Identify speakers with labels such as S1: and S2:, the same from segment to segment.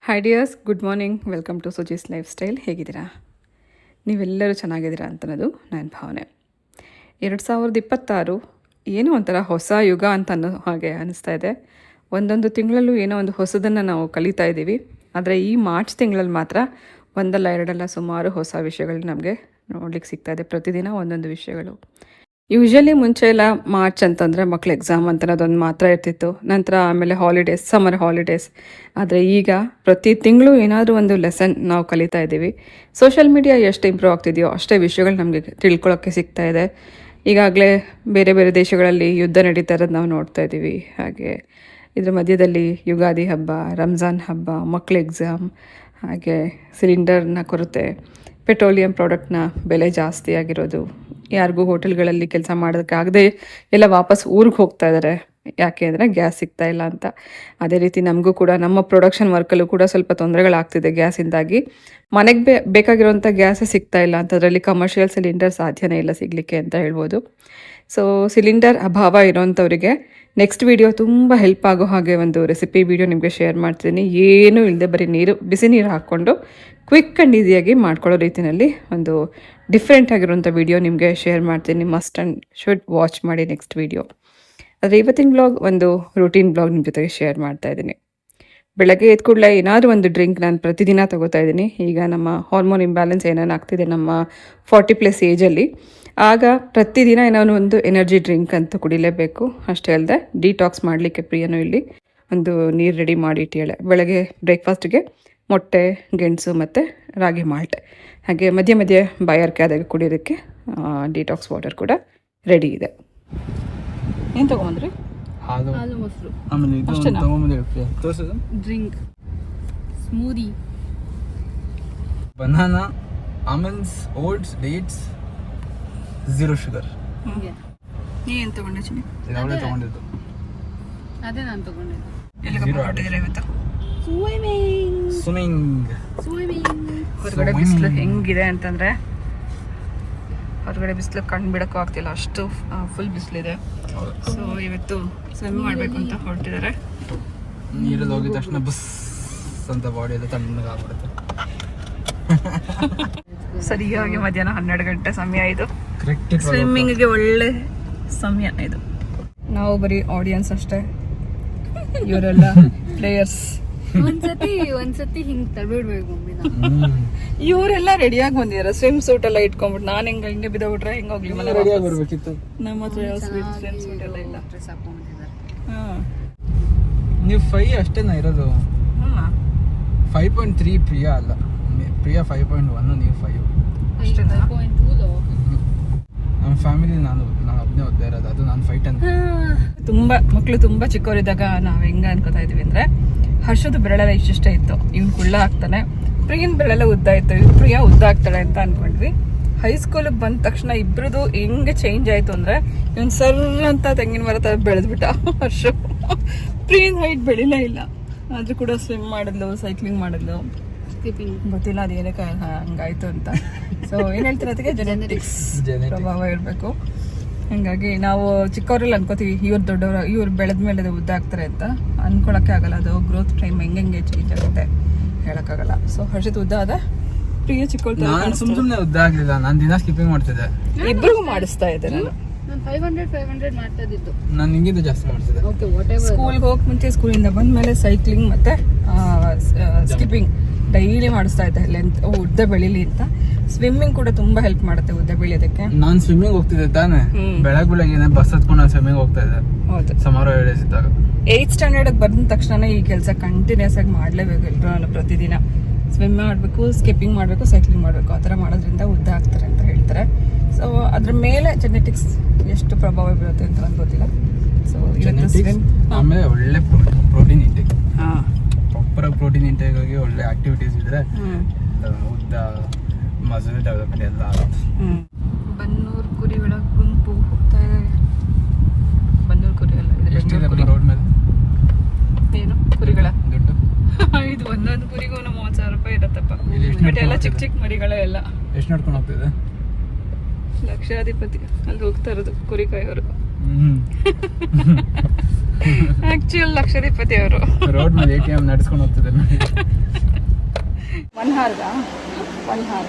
S1: Hi dears, good morning. Welcome to Suji's life style. ಹೇಗಿದ್ದೀರಾ? ನೀವೆಲ್ಲರೂ ಚೆನ್ನಾಗಿದ್ದೀರಾ ಅಂತನೋದು ನನ್ನ ಭಾವನೆ. 2026 ಏನೋ ಒಂಥರ ಹೊಸ ಯುಗ ಅಂತ ಅನ್ನೋ ಹಾಗೆ ಅನ್ನಿಸ್ತಾ ಇದೆ. ಒಂದೊಂದು ತಿಂಗಳಲ್ಲೂ ಏನೋ ಒಂದು ಹೊಸದನ್ನು ನಾವು ಕಲಿತಾ ಇದ್ದೀವಿ. ಆದರೆ ಈ ಮಾರ್ಚ್ ತಿಂಗಳಲ್ಲಿ ಮಾತ್ರ ಒಂದಲ್ಲ ಎರಡಲ್ಲ ಸುಮಾರು ಹೊಸ ವಿಷಯಗಳು ನಮಗೆ ನೋಡ್ಲಿಕ್ಕೆ ಸಿಗ್ತಾ ಇದೆ. ಪ್ರತಿದಿನ ಒಂದೊಂದು ವಿಷಯಗಳು. ಯೂಶ್ವಲಿ ಮುಂಚೆ ಎಲ್ಲ ಮಾರ್ಚ್ ಅಂತಂದರೆ ಮಕ್ಳು ಎಕ್ಸಾಮ್ ಅಂತ ಅದೊಂದು ಮಾತ್ರ ಇರ್ತಿತ್ತು. ನಂತರ ಆಮೇಲೆ ಹಾಲಿಡೇಸ್, ಸಮ್ಮರ್ ಹಾಲಿಡೇಸ್. ಆದರೆ ಈಗ ಪ್ರತಿ ತಿಂಗಳು ಏನಾದರೂ ಒಂದು ಲೆಸನ್ ನಾವು ಕಲಿತಾ ಇದ್ದೀವಿ. ಸೋಷಿಯಲ್ ಮೀಡಿಯಾ ಎಷ್ಟು ಇಂಪ್ರೂವ್ ಆಗ್ತಿದೆಯೋ ಅಷ್ಟೇ ವಿಷಯಗಳು ನಮಗೆ ತಿಳ್ಕೊಳ್ಳೋಕ್ಕೆ ಸಿಗ್ತಾ ಇದೆ. ಈಗಾಗಲೇ ಬೇರೆ ಬೇರೆ ದೇಶಗಳಲ್ಲಿ ಯುದ್ಧ ನಡೀತಾ ಇರೋದು ನಾವು ನೋಡ್ತಾ ಇದ್ದೀವಿ. ಹಾಗೆ ಇದರ ಮಧ್ಯದಲ್ಲಿ ಯುಗಾದಿ ಹಬ್ಬ, ರಂಜಾನ್ ಹಬ್ಬ, ಮಕ್ಳ ಎಕ್ಸಾಮ್, ಹಾಗೆ ಸಿಲಿಂಡರ್ನ ಕೊರತೆ, ಪೆಟ್ರೋಲಿಯಂ ಪ್ರಾಡಕ್ಟ್ನ ಬೆಲೆ ಜಾಸ್ತಿ ಆಗಿರೋದು, ಯಾರಿಗೂ ಹೋಟೆಲ್ಗಳಲ್ಲಿ ಕೆಲಸ ಮಾಡೋದಕ್ಕಾಗದೆ ಎಲ್ಲ ವಾಪಸ್ ಊರಿಗೆ ಹೋಗ್ತಾ ಇದ್ದಾರೆ. ಯಾಕೆ ಅಂದರೆ ಗ್ಯಾಸ್ ಸಿಗ್ತಾ ಇಲ್ಲ ಅಂತ. ಅದೇ ರೀತಿ ನಮಗೂ ಕೂಡ ನಮ್ಮ ಪ್ರೊಡಕ್ಷನ್ ವರ್ಕಲ್ಲೂ ಕೂಡ ಸ್ವಲ್ಪ ತೊಂದರೆಗಳಾಗ್ತಿದೆ ಗ್ಯಾಸಿಂದಾಗಿ. ಮನೆಗೆ ಬೇಕಾಗಿರೋಂಥ ಗ್ಯಾಸೇ ಸಿಗ್ತಾ ಇಲ್ಲ ಅಂತ. ಅದರಲ್ಲಿ ಕಮರ್ಷಿಯಲ್ ಸಿಲಿಂಡರ್ ಸಾಧ್ಯನೇ ಇಲ್ಲ ಸಿಗಲಿಕ್ಕೆ ಅಂತ ಹೇಳ್ಬೋದು. ಸೊ ಸಿಲಿಂಡರ್ ಅಭಾವ ಇರೋವಂಥವ್ರಿಗೆ ನೆಕ್ಸ್ಟ್ ವಿಡಿಯೋ ತುಂಬ ಹೆಲ್ಪ್ ಆಗೋ ಹಾಗೆ ಒಂದು ರೆಸಿಪಿ ವಿಡಿಯೋ ನಿಮಗೆ ಶೇರ್ ಮಾಡ್ತೀನಿ. ಏನೂ ಇಲ್ಲದೆ ಬರೀ ಬಿಸಿ ನೀರು ಹಾಕ್ಕೊಂಡು ಕ್ವಿಕ್ ಆ್ಯಂಡ್ ಈಸಿಯಾಗಿ ಮಾಡ್ಕೊಳ್ಳೋ ರೀತಿಯಲ್ಲಿ ಒಂದು ಡಿಫ್ರೆಂಟ್ ಆಗಿರೋಂಥ ವಿಡಿಯೋ ನಿಮಗೆ ಶೇರ್ ಮಾಡ್ತೀನಿ. ಮಸ್ಟ್ ಆ್ಯಂಡ್ ಶುಡ್ ವಾಚ್ ಮಾಡಿ ನೆಕ್ಸ್ಟ್ ವಿಡಿಯೋ. ಆದರೆ ಇವತ್ತಿನ ಬ್ಲಾಗ್ ಒಂದು ರೂಟೀನ್ ಬ್ಲಾಗ್ ನಿಮ್ಮ ಜೊತೆಗೆ ಶೇರ್ ಮಾಡ್ತಾ ಇದ್ದೀನಿ. ಬೆಳಗ್ಗೆ ಎದ್ದ ಕೂಡಲೇ ಏನಾದರೂ ಒಂದು ಡ್ರಿಂಕ್ ನಾನು ಪ್ರತಿದಿನ ತೊಗೋತಾ ಇದ್ದೀನಿ. ಈಗ ನಮ್ಮ ಹಾರ್ಮೋನ್ ಇಂಬ್ಯಾಲೆನ್ಸ್ ಏನೇನು ಆಗ್ತಿದೆ ನಮ್ಮ 40+ ಏಜಲ್ಲಿ, ಆಗ ಪ್ರತಿದಿನ ಏನಾದ್ರು ಒಂದು ಎನರ್ಜಿ ಡ್ರಿಂಕ್ ಅಂತ ಕುಡಿಲೇಬೇಕು. ಅಷ್ಟೇ ಅಲ್ಲದೆ ಡಿಟಾಕ್ಸ್ ಮಾಡಲಿಕ್ಕೆ ಪ್ರಿಯನೂ ಇಲ್ಲಿ ಒಂದು ನೀರು ರೆಡಿ ಮಾಡಿ ಇಟ್ಟಿಯಾಳೆ. ಬೆಳಗ್ಗೆ ಬ್ರೇಕ್ಫಾಸ್ಟ್ಗೆ ಮೊಟ್ಟೆ, ಗೆಣಸು ಮತ್ತು ರಾಗಿ ಮಾಲ್ಟ್, ಹಾಗೆ ಮಧ್ಯೆ ಮಧ್ಯೆ ಬಾಯಾರಿಕೆ ಆದಾಗ ಕುಡಿಯೋದಕ್ಕೆ ಡಿಟಾಕ್ಸ್ ವಾಟರ್ ಕೂಡ ರೆಡಿ ಇದೆ. ಏನು ತೊಗೊಂಬಂದ್ರಿ?
S2: ಹಾಲು,
S3: ಮೊಸರು,
S2: ಆಮೇಲೆ ಇದು ತೋರಿಸೋದು
S3: drink, smoothie,
S2: banana, almonds, oats, dates, 0 sugar.
S1: ನೀ ಏನು ತೊಗೊಂಡೆ ಚಿನ್ನಿ?
S2: ಯಾವಳೇ ತೊಗೊಂಡಿದ್ದು?
S3: ಅದೇ ನಾನು ತಗೊಂಡಿದ್ದು.
S1: ಎಲ್ಲಿಗೆ ಹೊರಟಿದ್ದೀರಾ ಇವತ್ತು?
S2: ಸ್ವಿಮ್ಮಿಂಗ್.
S1: ಹೊರಗಡೆ ಬಿಸಿಲು ಹೆಂಗಿದೆ ಅಂತಂದರೆ, ಹೊರಗಡೆ ಬಿಸಿಲು ಕಣ್ಣು ಬಿಡೋಕ್ಕೂ ಆಗ್ತಿಲ್ಲ, ಅಷ್ಟು ಫುಲ್ ಬಿಸಿಲಿದೆ. ಸೊ ಇವತ್ತು ಸ್ವಿಮ್ ಮಾಡಬೇಕು ಅಂತ ಹೊರಟಿದ್ದಾರೆ.
S2: ನೀರಲ್ಲಿ ಹೋಗಿದ ತಕ್ಷಣ ಬಸ್ ಅಂತ ಬಾಡಿ ಎಲ್ಲ ತಣ್ಣಗೆ ಆಗ್ಬಿಡುತ್ತೆ.
S1: ಸರಿಯಾಗಿ ಮಧ್ಯಾಹ್ನ 12 ಗಂಟೆ ಸಮಯ ಇದು.
S2: ಕರೆಕ್ಟ್
S1: ಸ್ವಿಮ್ಮಿಂಗ್ಗೆ ಒಳ್ಳೆ ಸಮಯ ಇದು. ನಾವು ಬರೀ ಆಡಿಯನ್ಸ್ ಅಷ್ಟೇ, ಇವರೆಲ್ಲ ಪ್ಲೇಯರ್ಸ್.
S3: ಒಂದ್ಸತಿ ಹಿಂಗ್ ತಳ್ಬಿಡ್ಬೇಕು ಮಮ್ಮಿನ.
S1: ಇವರೆಲ್ಲ ರೆಡಿಯಾಗಿ ಬಂದಿದ್ದಾರೆ, ಸ್ವಿಮ್ ಸೂಟ್ ಎಲ್ಲ ಇಟ್ಕೊಂಡ್ಬಿಟ್ಟು. ನಾನು ಹಿಂಗೆ ಬಿದ್ದೋಗ್ಬಿಟ್ರೆ ಹೆಂಗೆ ಹೋಗ್ಲಿ ಮನೆ ವಾಪಸ್?
S2: ಬರ್ಬೇಕಿತ್ತು.
S1: ನಮ್ಮ ಹತ್ರ ಯಾವ ಸ್ವಿಮ್ ಸೂಟ್ ಎಲ್ಲ ಇಲ್ಲ.
S3: ಡ್ರೆಸ್ ಹಾಕೊಂಡಿದ್ದಾರೆ.
S1: ಹಾಂ,
S2: ನೀವು 5 ಅಷ್ಟೇನಾ ಇರೋದು? 5.3 ಪ್ರಿಯಾ ಅಲ್ಲ, ಪ್ರಿಯಾ 5.1, ನೀವು 5. ನಮ್ಮ ಫ್ಯಾಮಿಲಿ ನಾನು ಒಬ್ಬನೇ ಓದ್ತಾ ಇರೋದು. ಅದು ನಾನು 5'10".
S1: ತುಂಬ ಮಕ್ಕಳು ತುಂಬ ಚಿಕ್ಕವರಿದ್ದಾಗ ನಾವು ಹೆಂಗೆ ಅನ್ಕೋತಾ ಇದ್ವಿ ಅಂದರೆ, ಹರ್ಷದ ಬೆರಳೆಲ್ಲ ಇಷ್ಟೇ ಇತ್ತು, ಇವ್ನು ಕುಳ್ಳ ಆಗ್ತಾನೆ, ಪ್ರಿಯನ್ ಬೆರಳೆಲ್ಲ ಉದ್ದ ಇತ್ತು, ಪ್ರಿಯಾ ಉದ್ದ ಆಗ್ತಾಳೆ ಅಂತ ಅಂದ್ಕೊಂಡ್ವಿ. ಹೈಸ್ಕೂಲಿಗೆ ಬಂದ ತಕ್ಷಣ ಇಬ್ಬರದು ಹೆಂಗೆ ಚೇಂಜ್ ಆಯಿತು ಅಂದರೆ, ಇವ್ನು ಸರ್ ಅಂತ ತೆಂಗಿನ ಮರ ಥರ ಬೆಳೆದ್ಬಿಟ್ಟ ಹರ್ಷ. ಪ್ರಿಯನ್ ಹೈಟ್ ಬೆಳಿಲೇ ಇಲ್ಲ. ಆದರೂ ಕೂಡ ಸ್ವಿಮ್ ಮಾಡಿದ್ಲು, ಸೈಕ್ಲಿಂಗ್ ಮಾಡಿದ್ಲು,
S3: ಸ್ಕಿಪ್ಪಿಂಗ್.
S1: ಗೊತ್ತಿಲ್ಲ ಅದು ಏನಕ್ಕೆ ಹಂಗಾಯ್ತು ಅಂತ. ಸೊ ಏನು ಹೇಳ್ತಾರೆ ಅದಕ್ಕೆ, ಜೆನೆಟಿಕ್ಸ್ ಪ್ರಭಾವ ಇರಬೇಕು. ಹಾಗಾಗಿ ನಾವು ಚಿಕ್ಕವರೆಲ್ಲ ಅನ್ಕೋತೀವಿ ಇವ್ರು ದೊಡ್ಡವರು, ಇವ್ರು ಬೆಳೆದ ಮೇಲೆ ಅದು ಉದ್ದ ಆಗ್ತಾರೆ ಅಂತ. ಅನ್ಕೊಳಕ್ಕೆ ಆಗಲ್ಲ, ಅದು ಗ್ರೋತ್ ಟೈಮ್ ಹೆಂಗೆ ಚೇಂಜ್ ಆಗುತ್ತೆ ಹೇಳೋಕ್ಕಾಗಲ್ಲ. ಸೊ ಹರ್ಷಿತ್ ಉದ್ದ ಆದ, ಪ್ರಿಯ ಚಿಕ್ಕವಳು.
S2: ನಾನು ಸುಮ್ಮನೆ ಉದ್ದ ಆಗಲಿಲ್ಲ, ನಾನು ದಿನ ಸ್ಕಿಪ್ಪಿಂಗ್ ಮಾಡ್ತಿದ್ದೆ.
S1: ಇಬ್ಬರಿಗೂ ಮಾಡಿಸ್ತಾ ಇದ್ದೆ ನಾನು.
S3: 500 ಮಾಡ್ತಾ ಇದ್ದಿದ್ದು.
S2: ನಾನು ನಿಂಗಿಂತ ಜಾಸ್ತಿ ಮಾಡ್ತಿದ್ದೆ.
S3: Okay, what ever.
S1: ಸ್ಕೂಲ್ಗೆ ಹೋಗಿ ಮುಂಚೆ, ಸ್ಕೂಲಿಂದ ಬಂದ ಮೇಲೆ ಸೈಕ್ಲಿಂಗ್ ಮತ್ತು ಸ್ಕಿಪ್ಪಿಂಗ್ ಡೈಲಿ ಮಾಡಿಸ್ತಾ ಇದ್ದೆ, ಲೆಂತ್ ಉದ್ದ ಬೆಳೀಲಿ ಅಂತ. ಸ್ವಿಮ್ಮಿಂಗ್ ಕೂಡ ತುಂಬಾ ಹೆಲ್ಪ್ ಮಾಡುತ್ತೆ ಉದ್ದ ಬೆಳೆಯೋದಕ್ಕೆ.
S2: ನಾನು ಸ್ವಿಮ್ಮಿಂಗ್ ಹೋಗ್ತಿದ್ದೆ ತಾನೆ, ಬೆಳಗ್ಗೆ ಬಸ್ ಹತ್ಕೊಂಡು ನಾನು ಸ್ವಿಮ್ಮಿಂಗ್ ಹೋಗ್ತಾ ಇದ್ದೆ.
S1: ಹೌದು,
S2: ಸಮಾರೋಹ ಇದ್ದಾಗ
S1: 8th ಸ್ಟ್ಯಾಂಡರ್ಡ್ ಬಂದ ತಕ್ಷಣ ಈ ಕೆಲಸ ಕಂಟಿನ್ಯೂಸ್ ಆಗಿ ಮಾಡಲೇಬೇಕು ಎಲ್ಲರೂ. ನಾನು ಪ್ರತಿದಿನ ಸ್ವಿಮ್ ಮಾಡಬೇಕು, ಸ್ಕಿಪ್ಪಿಂಗ್ ಮಾಡಬೇಕು, ಸೈಕ್ಲಿಂಗ್ ಮಾಡಬೇಕು. ಆ ಥರ ಮಾಡೋದ್ರಿಂದ ಉದ್ದ ಆಗ್ತಾರೆ ಅಂತ ಹೇಳ್ತಾರೆ. ಸೊ ಅದ್ರ ಮೇಲೆ ಜೆನೆಟಿಕ್ಸ್ ಎಷ್ಟು ಪ್ರಭಾವ ಬೀರುತ್ತೆ ಅಂತ ನನಗೆ ಗೊತ್ತಿಲ್ಲ. ಸೊ
S2: ಆಮೇಲೆ ಒಳ್ಳೆ ಪ್ರೋಟೀನ್ ಇಂಟೇಕ್,
S1: ಹಾಂ,
S2: ಪ್ರಾಪರ್ ಪ್ರೋಟೀನ್ ಇಂಟೇಕ್ ಆಗಿ ಒಳ್ಳೆ ಆಕ್ಟಿವಿಟೀಸ್ ಇದ್ರೆ ಉದ್ದ ಮಸಲ್ ಡೆವಲಪ್ಮೆಂಟ್ ಎಲ್ಲ ಆಗುತ್ತೆ.
S1: ಬನ್ನೂರು ಕುರಿಗಳ ಗುಂಪು ಹೋಗ್ತಾ ಇದೆ. ಬನ್ನೂರು ಕುರಿ ಅಲ್ಲ,
S2: ಎಷ್ಟಿದೆ ರೋಡ್ ಮೇಲೆ?
S1: ಏನು ಕುರಿಗಳ
S2: ದುಡ್ಡು?
S1: ಇದು ಒಂದೊಂದು ಕುರಿಗೂ 30,000 ರೂಪಾಯಿ ಇರತ್ತಪ್ಪ. ಬಟ್ ಎಲ್ಲ ಚಿಕ್ಕ ಚಿಕ್ಕ ಮರಿಗಳೇ ಎಲ್ಲ.
S2: ಎಷ್ಟು ನಡ್ಕೊಂಡು ಹೋಗ್ತಿದೆ?
S1: ಲಕ್ಷಾಧಿಪತಿ ಅಲ್ಲಿ ಹೋಗ್ತಾ ಇರೋದು ಕುರಿ ಕಾಯೋರು. ಆಕ್ಚುಯಲ್ ಲಕ್ಷಾಧಿಪತಿ ಅವರು.
S2: ರೋಡ್ ಮೇಲೆ ATM ನಡ್ಸ್ಕೊಂಡು ಹೋಗ್ತದೆ ನೋಡಿ.
S1: 1 ಹಾರ್ಗಾ? 1 ಹಾರ್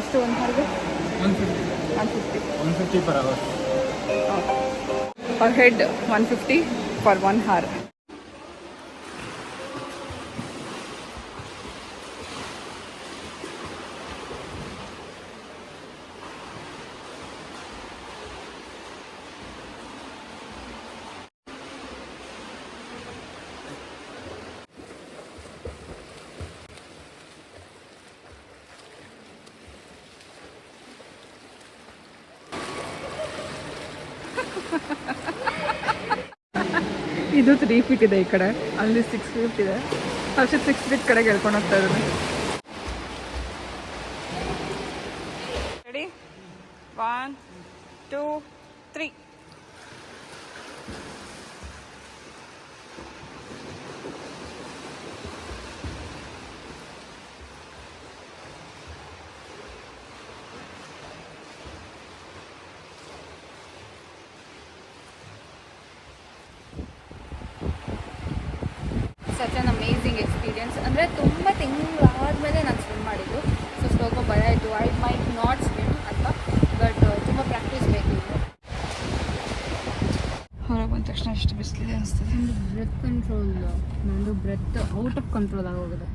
S1: ಎಷ್ಟು? 1 ಹಾರ್ಗೆ 150
S2: 150 per hour.
S1: per head 150 for 1 hour. ಇದು 3 ಫೀಟ್ ಇದೆ ಈ ಕಡೆ, ಅಲ್ಲಿ 6 ಫೀಟ್ ಇದೆ. ಅಷ್ಟು 6 ಫೀಟ್ ಕಡೆಗೆ ಹೇಳ್ಕೊಂಡು ಹೋಗ್ತಾ ಇದ್ದೀನಿ. Ready? 1 2 3.
S3: Such an amazing experience. ಅಂದರೆ ತುಂಬ ತಿಂಗಳಾದಮೇಲೆ ನಾನು ಸ್ವಿಮ್ ಮಾಡಿದ್ದು. ಸೊ ಸ್ವಲ್ಪ ಭಯ ಆಯಿತು, ಐ ಮೈಟ್ ನಾಟ್ ಸ್ವಿಮ್ ಅಂತ. ಬಟ್ ತುಂಬ ಪ್ರಾಕ್ಟೀಸ್ ಬೇಕು.
S1: ಹೊರಗೆ ಬಂದ ತಕ್ಷಣ ಎಷ್ಟು ಬಿಸಿಲಿದೆ ಅನಿಸ್ತದೆ.
S3: ಬ್ರೆತ್ ಕಂಟ್ರೋಲ್, ನಂದು ಬ್ರೆತ್ ಔಟ್ ಆಫ್ ಕಂಟ್ರೋಲ್ ಆಗೋಗಿದೆ.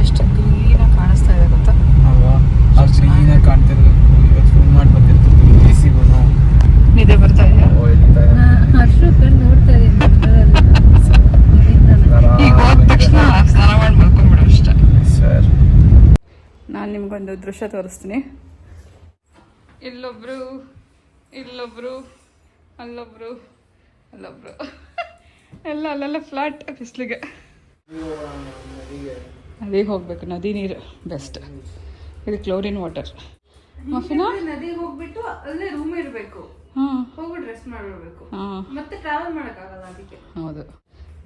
S1: ಎಷ್ಟು ಕ್ಲೀನಾಗಿ ಕಾಣಿಸ್ತಾ ಇದೆ ಗೊತ್ತಾ?
S2: ಅಲ್ವಾ? ಅಷ್ಟು ಕ್ಲೀನಾಗಿ ಕಾಣ್ತಿರೋದು. ಇವತ್ತು ಫುಲ್ ಮಾಡಿ ಬಂದಿರ್ತಿದ್ದು AC ಗೂ
S1: ನಿದ್ದೆ ಬರ್ತಾ ಇದೆಯಾ?
S3: ಅಷ್ಟು ಕಣ್ಣು ನೋಡ್ತಾ ಇದ್ದೀನಿ.
S1: ಈಗ ಹೋದ ತಕ್ಷಣ ಸ್ನಾನ ಮಾಡಿ ಮಲ್ಕೊಂಡ್ಬಿಡು ಅಷ್ಟೇ.
S2: ಸರ್,
S1: ನಾನು ನಿಮ್ಗೊಂದು ದೃಶ್ಯ ತೋರಿಸ್ತೀನಿ. ಇಲ್ಲೊಬ್ರು, ಇಲ್ಲೊಬ್ರು, ಅಲ್ಲೊಬ್ರು, ಅಲ್ಲೊಬ್ರು, ಎಲ್ಲ ಅಲ್ಲೆಲ್ಲ ಫ್ಲಾಟ್ ಬಿಸಿಲಿಗೆ. ನದಿಗೆ ಹೋಗ್ಬೇಕು, ನದಿ ನೀರು ಬೆಸ್ಟ್. ಇದು ಕ್ಲೋರಿನ್ ವಾಟರ್. ಮಫಿನಾ
S3: ನದಿಗೆ ಹೋಗ್ಬಿಟ್ಟು ಅಲ್ಲೇ ರೂಮ್ ಇರಬೇಕು,
S1: ಹಾಂ
S3: ಹೋಗಿ ಡ್ರೆಸ್ ಮಾಡಬೇಕು,
S1: ಹಾಂ
S3: ಮತ್ತೆ ಟ್ರಾವೆಲ್ ಮಾಡೋಕ್ಕಾಗಲ್ಲ ಅದಕ್ಕೆ.
S1: ಹೌದು.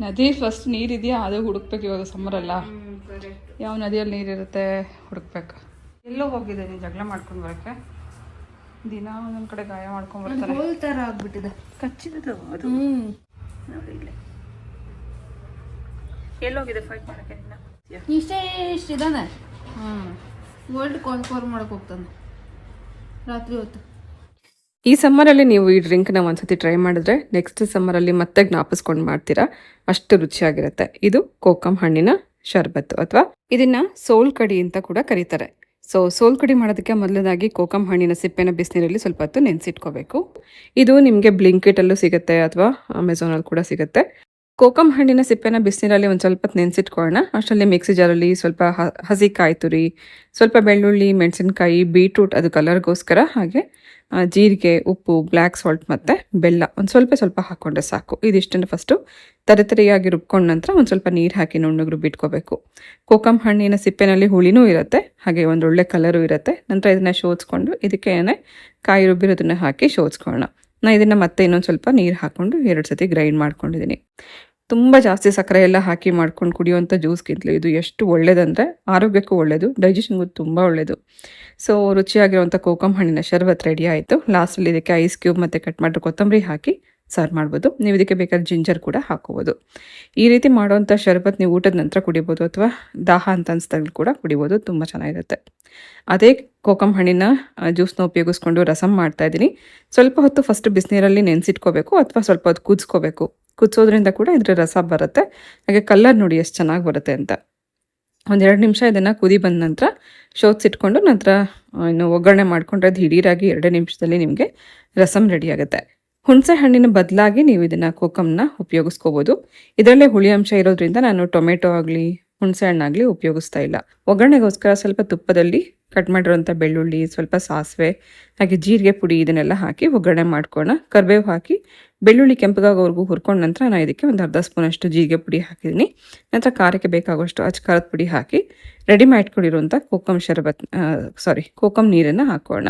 S1: ನದಿ ಫಸ್ಟ್ ನೀರಿದೆಯಾ ಅದು ಹುಡುಕ್ಬೇಕು. ಇವಾಗ ಸಮ್ಮರಲ್ಲ, ಯಾವ ನದಿಯಲ್ಲಿ ನೀರಿರುತ್ತೆ ಹುಡುಕ್ಬೇಕು. ಎಲ್ಲೋ ಹೋಗಿದೆ ನೀನು ಜಗಳ ಮಾಡ್ಕೊಂಡು ಬರೋಕ್ಕೆ. ದಿನ ಒಂದೊಂದು ಕಡೆ ಗಾಯ ಮಾಡ್ಕೊಂಡು ಬರ್ತಾರೆ.
S3: ಹೋಲ್ ಥರ ಆಗ್ಬಿಟ್ಟಿದೆ,
S1: ಕಚ್ಚಿದ್ದು ಅದು. ನೋಡಿ ಇಲ್ಲಿ ಎಲ್ಲೋಗಿದೆ ಫೈಟ್ ಮಾಡೋಕ್ಕೆ ನಿನ್ನ?
S3: ಇಷ್ಟೇ ಇಷ್ಟಿದ್ದಾನೆ. ವರ್ಲ್ಡ್ ಕಾನ್ಫರ್ ಮಾಡಕ್ಕೆ ಹೋಗ್ತಾನೆ ರಾತ್ರಿ ಹೊತ್ತು.
S1: ಈ ಸಮ್ಮರಲ್ಲಿ ನೀವು ಈ ಡ್ರಿಂಕ್ನ ಒಂದ್ಸತಿ ಟ್ರೈ ಮಾಡಿದ್ರೆ ನೆಕ್ಸ್ಟ್ ಸಮ್ಮರಲ್ಲಿ ಮತ್ತೆ ಜ್ಞಾಪಿಸ್ಕೊಂಡು ಮಾಡ್ತೀರಾ, ಅಷ್ಟು ರುಚಿಯಾಗಿರುತ್ತೆ. ಇದು ಕೋಕಮ್ ಹಣ್ಣಿನ ಶರ್ಬತ್ತು, ಅಥವಾ ಇದನ್ನ ಸೋಲ್ ಕಡಿ ಅಂತ ಕೂಡ ಕರೀತಾರೆ. ಸೊ ಸೋಲ್ ಕಡಿ ಮಾಡೋದಕ್ಕೆ ಮೊದಲನೇದಾಗಿ ಕೋಕಮ್ ಹಣ್ಣಿನ ಸಿಪ್ಪೆನ ಬಿಸಿನೀರಲ್ಲಿ ಸ್ವಲ್ಪ ಹೊತ್ತು ನೆನೆಸಿಟ್ಕೋಬೇಕು. ಇದು ನಿಮಗೆ ಬ್ಲಿಂಕಿಟಲ್ಲೂ ಸಿಗುತ್ತೆ ಅಥವಾ ಅಮೆಝಾನಲ್ಲಿ ಕೂಡ ಸಿಗುತ್ತೆ. ಕೋಕಮ್ ಹಣ್ಣಿನ ಸಿಪ್ಪೆನ ಬಿಸಿನೀರಲ್ಲಿ ಒಂದು ಸ್ವಲ್ಪ ಹೊತ್ತು ನೆನೆಸಿಟ್ಕೊಳ್ಳೋಣ. ಅಷ್ಟರಲ್ಲಿ ಮಿಕ್ಸಿ ಜಾರಲ್ಲಿ ಸ್ವಲ್ಪ ಹಸಿ ಕಾಯಿ ತುರಿ, ಸ್ವಲ್ಪ ಬೆಳ್ಳುಳ್ಳಿ, ಮೆಣಸಿನ್ಕಾಯಿ, ಬೀಟ್ರೂಟ್ ಅದು ಕಲರ್ಗೋಸ್ಕರ, ಹಾಗೆ ಜೀರಿಗೆ, ಉಪ್ಪು, ಬ್ಲ್ಯಾಕ್ ಸಾಲ್ಟ್ ಮತ್ತು ಬೆಲ್ಲ ಒಂದು ಸ್ವಲ್ಪ ಹಾಕ್ಕೊಂಡ್ರೆ ಸಾಕು. ಇದಿಷ್ಟನ್ನು ಫಸ್ಟು ತರಿಯಾಗಿ ರುಬ್ಕೊಂಡ ನಂತರ ಒಂದು ಸ್ವಲ್ಪ ನೀರು ಹಾಕಿ ನುಣ್ಣಗೆ ರುಬ್ಬಿಟ್ಕೋಬೇಕು. ಕೋಕಮ್ ಹಣ್ಣಿನ ಸಿಪ್ಪೆನಲ್ಲಿ ಹುಳಿನೂ ಇರುತ್ತೆ, ಹಾಗೆ ಒಂದು ಒಳ್ಳೆ ಕಲರು ಇರುತ್ತೆ. ನಂತರ ಇದನ್ನು ಶೋಧಿಸ್ಕೊಂಡು ಇದಕ್ಕೆ ಕಾಯಿ ರುಬ್ಬಿರೋದನ್ನ ಹಾಕಿ ಶೋಧಿಸ್ಕೊಳ್ಳೋಣ. ನಾನು ಇದನ್ನು ಮತ್ತೆ ಇನ್ನೊಂದು ಸ್ವಲ್ಪ ನೀರು ಹಾಕ್ಕೊಂಡು 2 ಸತಿ ಗ್ರೈಂಡ್ ಮಾಡ್ಕೊಂಡಿದ್ದೀನಿ. ತುಂಬ ಜಾಸ್ತಿ ಸಕ್ಕರೆ ಎಲ್ಲ ಹಾಕಿ ಮಾಡ್ಕೊಂಡು ಕುಡಿಯುವಂಥ ಜ್ಯೂಸ್ಗಿಂತಲೂ ಇದು ಎಷ್ಟು ಒಳ್ಳೇದಂದರೆ ಆರೋಗ್ಯಕ್ಕೂ ಒಳ್ಳೆಯದು, ಡೈಜೆಷನ್ಗೂ ತುಂಬ ಒಳ್ಳೆಯದು. ಸೊ ರುಚಿಯಾಗಿರುವಂಥ ಕೋಕಮ್ ಹಣ್ಣಿನ ಶರ್ಬತ್ ರೆಡಿ ಆಯಿತು. ಲಾಸ್ಟಲ್ಲಿ ಇದಕ್ಕೆ ಐಸ್ ಕ್ಯೂಬ್ ಮತ್ತು ಕಟ್ ಮಾಡಿರೋ ಕೊತ್ತಂಬರಿ ಹಾಕಿ ಸರ್ವ್ ಮಾಡ್ಬೋದು. ನೀವು ಇದಕ್ಕೆ ಬೇಕಾದ್ರೆ ಜಿಂಜರ್ ಕೂಡ ಹಾಕೋಬೋದು. ಈ ರೀತಿ ಮಾಡುವಂಥ ಶರ್ಬತ್ ನೀವು ಊಟದ ನಂತರ ಕುಡಿಬೋದು, ಅಥವಾ ದಾಹ ಅಂತ ಅನಿಸ್ದಾಗಲೂ ಕೂಡ ಕುಡಿಬೋದು. ತುಂಬ ಚೆನ್ನಾಗಿರುತ್ತೆ. ಅದೇ ಕೋಕಮ್ ಹಣ್ಣಿನ ಜ್ಯೂಸ್ನ ಉಪಯೋಗಿಸ್ಕೊಂಡು ರಸಮ್ ಮಾಡ್ತಾಯಿದ್ದೀನಿ. ಸ್ವಲ್ಪ ಹೊತ್ತು ಫಸ್ಟ್ ಬಿಸಿನೀರಲ್ಲಿ ನೆನೆಸಿಟ್ಕೋಬೇಕು, ಅಥವಾ ಸ್ವಲ್ಪ ಹೊತ್ತು ಕುದಿಸ್ಕೋಬೇಕು. ಕುದಿಸೋದ್ರಿಂದ ಕೂಡ ಇದರ ರಸ ಬರುತ್ತೆ, ಹಾಗೆ ಕಲರ್ ನೋಡಿ ಎಷ್ಟು ಚೆನ್ನಾಗಿ ಬರುತ್ತೆ ಅಂತ. 1-2 ನಿಮಿಷ ಇದನ್ನು ಕುದಿ ಬಂದ ನಂತರ ಶೋಧಿಸಿಟ್ಕೊಂಡು ನಂತರ ಇನ್ನು ಒಗ್ಗರಣೆ ಮಾಡ್ಕೊಂಡ್ರೆ ಅದು ಹಿಡೀರಾಗಿ 2 ನಿಮಿಷದಲ್ಲಿ ನಿಮಗೆ ರಸಮ್ ರೆಡಿ ಆಗುತ್ತೆ. ಹುಣಸೆ ಹಣ್ಣಿನ ಬದಲಾಗಿ ನೀವು ಇದನ್ನು ಕೋಕಮ್ನ ಉಪಯೋಗಿಸ್ಕೋಬೋದು. ಇದರಲ್ಲೇ ಹುಳಿ ಅಂಶ ಇರೋದ್ರಿಂದ ನಾನು ಟೊಮೆಟೊ ಆಗಲಿ ಹುಣಸೆ ಹಣ್ಣಾಗಲಿ ಉಪಯೋಗಿಸ್ತಾ ಇಲ್ಲ. ಒಗ್ಗರಣೆಗೋಸ್ಕರ ಸ್ವಲ್ಪ ತುಪ್ಪದಲ್ಲಿ ಕಟ್ ಮಾಡಿರೋಂಥ ಬೆಳ್ಳುಳ್ಳಿ, ಸ್ವಲ್ಪ ಸಾಸಿವೆ, ಹಾಗೆ ಜೀರಿಗೆ ಪುಡಿ ಇದನ್ನೆಲ್ಲ ಹಾಕಿ ಒಗ್ಗರಣೆ ಮಾಡ್ಕೊಳ್ಳೋಣ. ಕರಿಬೇವು ಹಾಕಿ ಬೆಳ್ಳುಳ್ಳಿ ಕೆಂಪಗಾಗೋವರೆಗೂ ಹುರ್ಕೊಂಡ ನಂತರ ನಾನು ಇದಕ್ಕೆ ಒಂದು ಅರ್ಧ ಸ್ಪೂನಷ್ಟು ಜೀರಿಗೆ ಪುಡಿ ಹಾಕಿದ್ದೀನಿ. ನಂತರ ಖಾರಕ್ಕೆ ಬೇಕಾಗುವಷ್ಟು ಖಾರದ ಪುಡಿ ಹಾಕಿ ರೆಡಿ ಮಾಡಿಕೊಂಡಿರುವಂಥ ಕೋಕಮ್ ನೀರನ್ನು ಹಾಕೋಣ.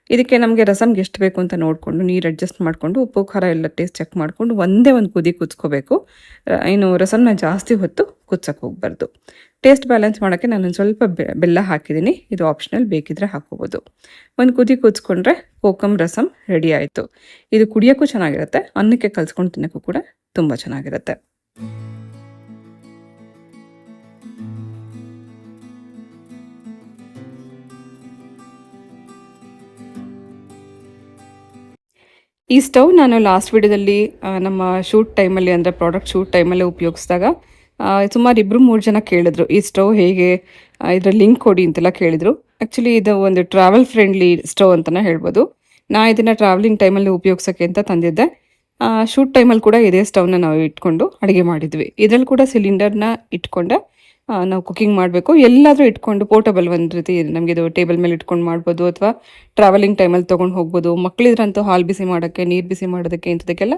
S1: ಇದಕ್ಕೆ ನಮಗೆ ರಸಮ್ಗೆ ಎಷ್ಟು ಬೇಕು ಅಂತ ನೋಡಿಕೊಂಡು ನೀರು ಅಡ್ಜಸ್ಟ್ ಮಾಡಿಕೊಂಡು ಉಪ್ಪು ಖಾರ ಎಲ್ಲ ಟೇಸ್ಟ್ ಚೆಕ್ ಮಾಡಿಕೊಂಡು ಒಂದೇ ಒಂದು ಕುದಿ ಕುದಿಸ್ಕೋಬೇಕು. ಏನು ರಸಮ್ನ ಜಾಸ್ತಿ ಹೊತ್ತು ಕುದಿಸೋಕೆ ಹೋಗಬಾರ್ದು. ಟೇಸ್ಟ್ ಬ್ಯಾಲೆನ್ಸ್ ಮಾಡೋಕ್ಕೆ ನಾನು ಒಂದು ಸ್ವಲ್ಪ ಬೆಲ್ಲ ಹಾಕಿದ್ದೀನಿ. ಇದು ಆಪ್ಷನಲ್, ಬೇಕಿದ್ರೆ ಹಾಕ್ಕೋಬೋದು. ಒಂದು ಕುದಿ ಕುದಿಸ್ಕೊಂಡ್ರೆ ಕೋಕಮ್ ರಸಮ್ ರೆಡಿ ಆಯಿತು. ಇದು ಕುಡಿಯೋಕ್ಕೂ ಚೆನ್ನಾಗಿರುತ್ತೆ, ಅನ್ನಕ್ಕೆ ಕಲ್ಸ್ಕೊಂಡು ತಿನ್ನೋಕ್ಕೂ ಕೂಡ ತುಂಬ ಚೆನ್ನಾಗಿರುತ್ತೆ. ಈ ಸ್ಟವ್ ನಾನು ಲಾಸ್ಟ್ ವಿಡಿಯೋದಲ್ಲಿ ನಮ್ಮ ಶೂಟ್ ಟೈಮಲ್ಲಿ, ಅಂದರೆ ಪ್ರಾಡಕ್ಟ್ ಶೂಟ್ ಟೈಮಲ್ಲಿ ಉಪಯೋಗಿಸಿದಾಗ ಸುಮಾರು 2-3 ಜನ ಕೇಳಿದ್ರು, ಈ ಸ್ಟವ್ ಹೇಗೆ, ಇದರ ಲಿಂಕ್ ಕೊಡಿ ಅಂತೆಲ್ಲ ಕೇಳಿದರು. ಆ್ಯಕ್ಚುಲಿ ಇದು ಒಂದು ಟ್ರಾವೆಲ್ ಫ್ರೆಂಡ್ಲಿ ಸ್ಟವ್ ಅಂತಲೇ ಹೇಳ್ಬೋದು. ಇದನ್ನು ಟ್ರಾವೆಲಿಂಗ್ ಟೈಮಲ್ಲಿ ಉಪಯೋಗಿಸೋಕ್ಕೆ ಅಂತ ತಂದಿದ್ದೆ. ಶೂಟ್ ಟೈಮಲ್ಲಿ ಕೂಡ ಇದೇ ಸ್ಟವ್ನ ನಾವು ಇಟ್ಕೊಂಡು ಅಡುಗೆ ಮಾಡಿದ್ವಿ. ಇದರಲ್ಲಿ ಕೂಡ ಸಿಲಿಂಡರ್ನ ಇಟ್ಕೊಂಡೆ ನಾವು ಕುಕ್ಕಿಂಗ್ ಮಾಡಬೇಕು. ಎಲ್ಲಾದರೂ ಇಟ್ಕೊಂಡು ಪೋರ್ಟಬಲ್ ಒಂದು ರೀತಿ ನಮಗೆ ಇದು ಟೇಬಲ್ ಮೇಲೆ ಇಟ್ಕೊಂಡು ಮಾಡ್ಬೋದು, ಅಥವಾ ಟ್ರಾವೆಲಿಂಗ್ ಟೈಮಲ್ಲಿ ತೊಗೊಂಡು ಹೋಗ್ಬೋದು. ಮಕ್ಕಳಿದ್ರಂತೂ ಹಾಲು ಬಿಸಿ ಮಾಡೋಕ್ಕೆ, ನೀರು ಬಿಸಿ ಮಾಡೋದಕ್ಕೆ ಇಂಥದಕ್ಕೆಲ್ಲ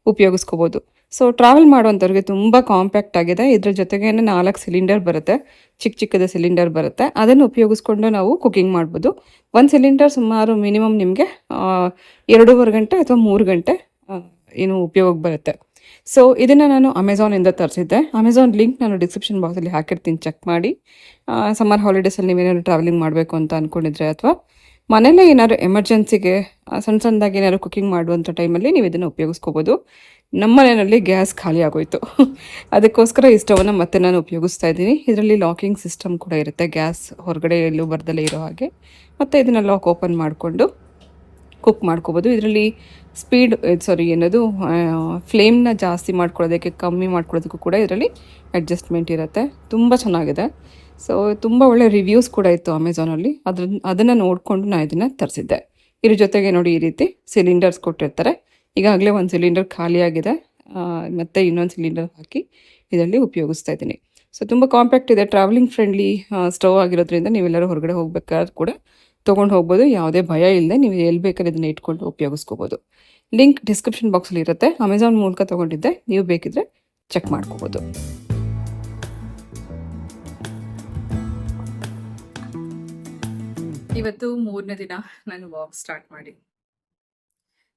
S1: ಉಪಯೋಗಿಸ್ಕೋಬೋದು. ಸೊ ಟ್ರಾವೆಲ್ ಮಾಡೋವಂಥವ್ರಿಗೆ ತುಂಬ ಕಾಂಪ್ಯಾಕ್ಟ್ ಆಗಿದೆ. ಇದ್ರ ಜೊತೆಗೆ 4 ಸಿಲಿಂಡರ್ ಬರುತ್ತೆ, ಚಿಕ್ಕದ ಸಿಲಿಂಡರ್ ಬರುತ್ತೆ. ಅದನ್ನು ಉಪಯೋಗಿಸ್ಕೊಂಡು ನಾವು ಕುಕ್ಕಿಂಗ್ ಮಾಡ್ಬೋದು. ಒಂದು ಸಿಲಿಂಡರ್ ಸುಮಾರು ಮಿನಿಮಮ್ ನಿಮಗೆ 2.5 ಗಂಟೆ ಅಥವಾ 3 ಗಂಟೆ ಏನು ಉಪಯೋಗ ಬರುತ್ತೆ. ಸೊ ಇದನ್ನು ನಾನು ಅಮೆಝಾನಿಂದ ತರಿಸಿದ್ದೆ. ಅಮೆಝಾನ್ ಲಿಂಕ್ ನಾನು ಡಿಸ್ಕ್ರಿಪ್ಷನ್ ಬಾಕ್ಸಲ್ಲಿ ಹಾಕಿರ್ತೀನಿ, ಚೆಕ್ ಮಾಡಿ. ಸಮ್ಮರ್ ಹಾಲಿಡೇಸಲ್ಲಿ ನೀವೇನಾದ್ರು ಟ್ರಾವೆಲಿಂಗ್ ಮಾಡಬೇಕು ಅಂತ ಅಂದ್ಕೊಂಡಿದ್ರೆ, ಅಥವಾ ಮನೇಲೇ ಏನಾದ್ರು ಎಮರ್ಜೆನ್ಸಿಗೆ ಸಣ್ಣದಾಗಿ ಏನಾದ್ರು ಕುಕ್ಕಿಂಗ್ ಮಾಡುವಂಥ ಟೈಮಲ್ಲಿ ನೀವು ಇದನ್ನು ಉಪಯೋಗಿಸ್ಕೋಬೋದು. ನಮ್ಮ ಮನೆಯಲ್ಲಿ ಗ್ಯಾಸ್ ಖಾಲಿ ಆಗೋಯಿತು, ಅದಕ್ಕೋಸ್ಕರ ಈ ಸ್ಟವ್ನ ಮತ್ತೆ ನಾನು ಉಪಯೋಗಿಸ್ತಾ ಇದ್ದೀನಿ. ಇದರಲ್ಲಿ ಲಾಕಿಂಗ್ ಸಿಸ್ಟಮ್ ಕೂಡ ಇರುತ್ತೆ, ಗ್ಯಾಸ್ ಹೊರಗಡೆ ಎಲ್ಲೂ ಬರ್ದಲ್ಲೇ ಇರೋ ಹಾಗೆ. ಮತ್ತು ಇದನ್ನು ಲಾಕ್ ಓಪನ್ ಮಾಡಿಕೊಂಡು ಕುಕ್ ಮಾಡ್ಕೋಬೋದು. ಇದರಲ್ಲಿ ಫ್ಲೇಮ್ನ ಜಾಸ್ತಿ ಮಾಡ್ಕೊಳ್ಳೋದಕ್ಕೆ, ಕಮ್ಮಿ ಮಾಡ್ಕೊಳ್ಳೋದಕ್ಕೂ ಕೂಡ ಇದರಲ್ಲಿ ಅಡ್ಜಸ್ಟ್ಮೆಂಟ್ ಇರುತ್ತೆ. ತುಂಬ ಚೆನ್ನಾಗಿದೆ. ಸೊ ತುಂಬ ಒಳ್ಳೆ ರಿವ್ಯೂಸ್ ಕೂಡ ಇತ್ತು ಅಮೆಝಾನಲ್ಲಿ. ಅದನ್ನು ನೋಡಿಕೊಂಡು ನಾನು ಇದನ್ನು ತರಿಸಿದ್ದೆ. ಇದ್ರ ಜೊತೆಗೆ ನೋಡಿ, ಈ ರೀತಿ ಸಿಲಿಂಡರ್ಸ್ ಕೊಟ್ಟಿರ್ತಾರೆ. ಈಗಾಗಲೇ ಒಂದು ಸಿಲಿಂಡರ್ ಖಾಲಿಯಾಗಿದೆ, ಮತ್ತು ಇನ್ನೊಂದು ಸಿಲಿಂಡರ್ ಹಾಕಿ ಇದರಲ್ಲಿ ಉಪಯೋಗಿಸ್ತಾ ಇದ್ದೀನಿ. ಸೊ ತುಂಬ ಕಾಂಪ್ಯಾಕ್ಟ್ ಇದೆ, ಟ್ರಾವೆಲಿಂಗ್ ಫ್ರೆಂಡ್ಲಿ ಸ್ಟವ್ ಆಗಿರೋದ್ರಿಂದ ನೀವೆಲ್ಲರೂ ಹೊರಗಡೆ ಹೋಗ್ಬೇಕಾದ್ರೆ ಕೂಡ ತೊಗೊಂಡು ಹೋಗ್ಬೋದು. ಯಾವುದೇ ಭಯ ಇಲ್ಲದೆ ನೀವು ಎಲ್ಲಿ ಬೇಕಾದ್ರೆ ಇದನ್ನು ಇಟ್ಕೊಂಡು ಉಪಯೋಗಿಸ್ಕೋಬೋದು. ಲಿಂಕ್ ಡಿಸ್ಕ್ರಿಪ್ಷನ್ ಬಾಕ್ಸಲ್ಲಿ ಇರುತ್ತೆ. ಅಮೆಝಾನ್ ಮೂಲಕ ತೊಗೊಂಡಿದ್ದೆ, ನೀವು ಬೇಕಿದ್ರೆ ಚೆಕ್ ಮಾಡ್ಕೋಬೋದು. ಇವತ್ತು 3ನೇ ದಿನ ನಾನು ವಾಕ್ ಸ್ಟಾರ್ಟ್ ಮಾಡಿ.